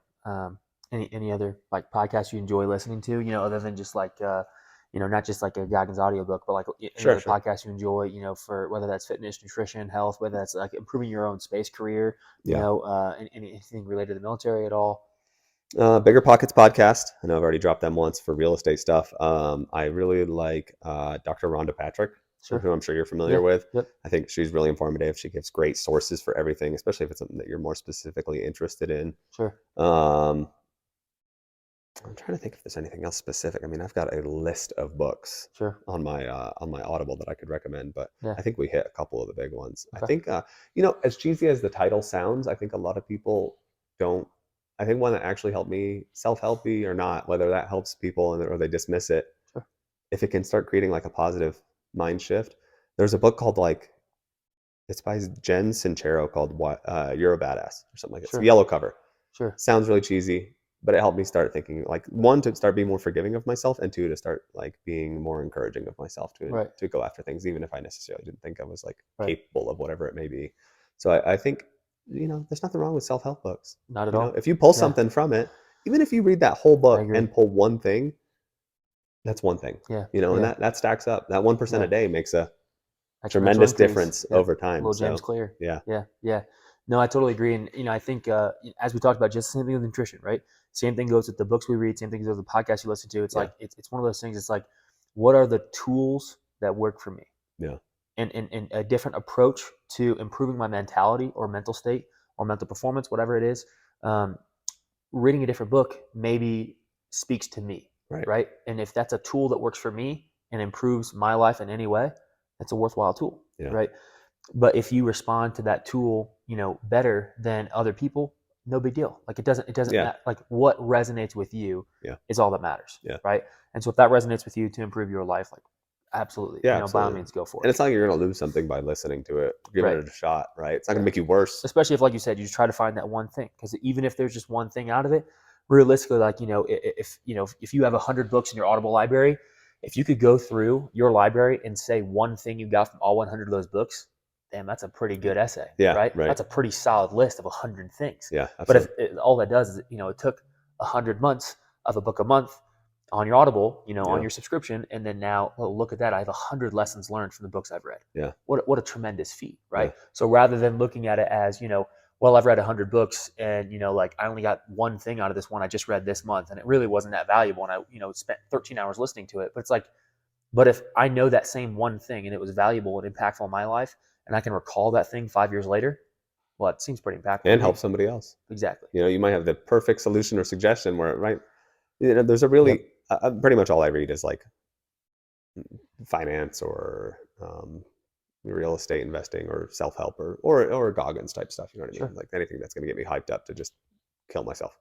Any other like podcasts you enjoy listening to? Other than just like not just like a Goggins audiobook, but like any other podcasts you enjoy. For whether that's fitness, nutrition, health, whether that's like improving your own space career. Anything related to the military at all.
Bigger Pockets podcast. I know I've already dropped them once for real estate stuff. I really like Dr. Rhonda Patrick, who I'm sure you're familiar with.
Yep.
I think she's really informative. She gives great sources for everything, especially if it's something that you're more specifically interested in.
Sure.
I'm trying to think if there's anything else specific. I mean, I've got a list of books
Sure.
on my Audible that I could recommend, but
Yeah.
I think we hit a couple of the big ones.
Okay.
I think as cheesy as the title sounds, I think a lot of people don't. I think one that actually helped me, self-helpy or not, whether that helps people or they dismiss it,
Sure.
if it can start creating like a positive mind shift. There's a book called it's by Jen Sincero called You're a Badass or something like that.
Sure.
It's a yellow cover.
Sure.
Sounds really cheesy. but it helped me start thinking, like, one, to start being more forgiving of myself, and two, to start like being more encouraging of myself
Right.
to go after things, even if I necessarily didn't think I was like
Right.
capable of whatever it may be. So I think, there's nothing wrong with self-help books.
Not at all.
If you pull
Yeah.
something from it, even if you read that whole
I
book
agree.
and pull one thing, that's one thing.
Yeah.
And
Yeah.
that stacks up. That 1%
Yeah.
a day makes a
Exponential
tremendous
increase.
difference
Yep.
over time.
Little James
So
Clear.
yeah,
Yeah. Yeah. No, I totally agree. And, I think, as we talked about, just the same thing with nutrition, right? Same thing goes with the books we read. Same thing goes with the podcasts you listen to. It's
Yeah.
like, it's one of those things. It's like, what are the tools that work for me?
yeah,
And a different approach to improving my mentality or mental state or mental performance, whatever it is. Reading a different book maybe speaks to me,
right.
right? And if that's a tool that works for me and improves my life in any way, that's a worthwhile tool,
Yeah.
right? But if you respond to that tool, better than other people, no big deal. Like it doesn't
Yeah.
matter. Like what resonates with you
Yeah.
is all that matters,
Yeah.
right? And so if that resonates with you to improve your life, like absolutely,
Yeah,
by all
absolutely.
means, go for
And
it.
it's not like you're going to lose something by listening to it, giving
Right.
it a shot, right? It's not going
Yeah.
to make you worse.
Especially if, like you said, you just try to find that one thing. Because even if there's just one thing out of it, realistically, like if you have 100 books in your Audible library, if you could go through your library and say one thing you got from all 100 of those books, damn, that's a pretty good essay,
Yeah,
right?
right.
That's a pretty solid list of 100 things.
Yeah,
But if
absolutely.
all that does is, it took 100 months of a book a month on your Audible, on
Yeah.
your subscription, and then now, oh, look at that, I have 100 lessons learned from the books I've read.
Yeah.
What a tremendous feat, right?
Yeah.
So rather than looking at it as, well, I've read 100 books and, like I only got one thing out of this one I just read this month and it really wasn't that valuable. And I, spent 13 hours listening to it. But it's like, but if I know that same one thing and it was valuable and impactful in my life and I can recall that thing 5 years later, well, it seems pretty impactful.
And help somebody else.
Exactly.
You might have the perfect solution or suggestion where, right? There's a really, pretty much all I read is like finance or real estate investing or self-help or Goggins type stuff. You know what I mean?
Sure.
Like anything that's going to get me hyped up to just kill myself,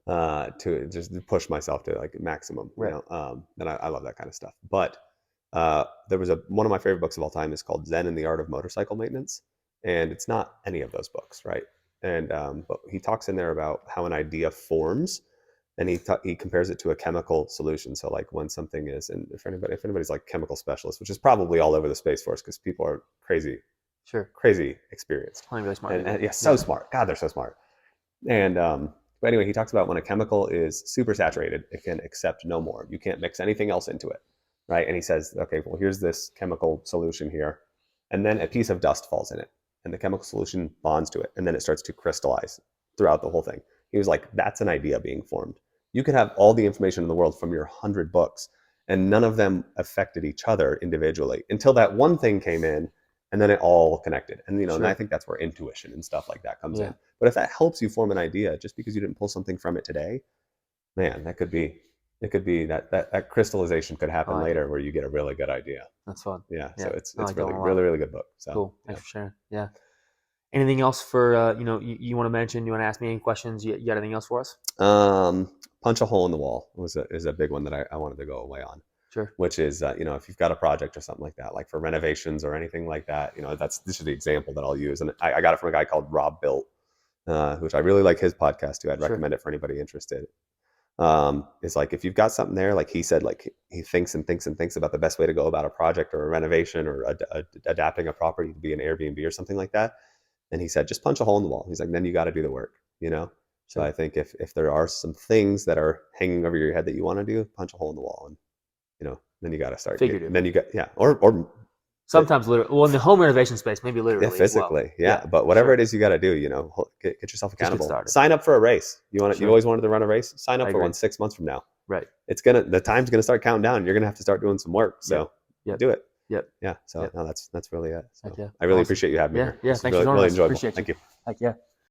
to just push myself to like maximum,
Right.
and I love that kind of stuff. But there was one of my favorite books of all time is called Zen and the Art of Motorcycle Maintenance. And it's not any of those books, right? And but he talks in there about how an idea forms, and he compares it to a chemical solution. So like when something is, and if anybody's like chemical specialist, which is probably all over the Space Force because people are crazy experienced.
Plenty of really smart people.
And yeah, so smart. God, they're so smart. And but anyway, he talks about when a chemical is super saturated, it can accept no more. You can't mix anything else into it, right? And he says, okay, well, here's this chemical solution here, and then a piece of dust falls in it, and the chemical solution bonds to it, and then it starts to crystallize throughout the whole thing. He was like, that's an idea being formed. You could have all the information in the world from your 100 books, and none of them affected each other individually until that one thing came in, and then it all connected. And and I think that's where intuition and stuff like that comes in. But if that helps you form an idea, just because you didn't pull something from it today, man, it could be that crystallization could happen later where you get a really good idea.
That's fun.
Yeah. So it's
like
really good book. So
cool. Thanks for sharing. Yeah. Anything else for you want to mention? You want to ask me any questions? You got anything else for us?
Punch a hole in the wall is a big one that I wanted to go away on.
Sure.
Which is if you've got a project or something like that, like for renovations or anything like that, this is the example that I'll use, and I got it from a guy called Rob Built, which I really like his podcast too. I'd recommend it for anybody interested. Is like if you've got something there, like he said, like he thinks and thinks and thinks about the best way to go about a project or a renovation or adapting a property to be an Airbnb or something like that. And he said, just punch a hole in the wall. He's like, then you got to do the work, So I think if there are some things that are hanging over your head that you want to do, punch a hole in the wall, and then you got to start.
Figurative.
Then you got or
sometimes literally. Well, in the home renovation space, maybe literally.
Yeah, physically. Yeah. But whatever it is you got to do, get yourself accountable. Sign up for a race. You always wanted to run a race. Sign up for one 6 months from now.
Right.
The time's gonna start counting down. You're gonna have to start doing some work. So do it.
Yep.
Yeah. So no, that's really it. So
yeah.
I really appreciate you having me here.
Yeah. Thanks for joining us.
Really enjoyable.
Appreciate you.
Thank you.
Heck yeah.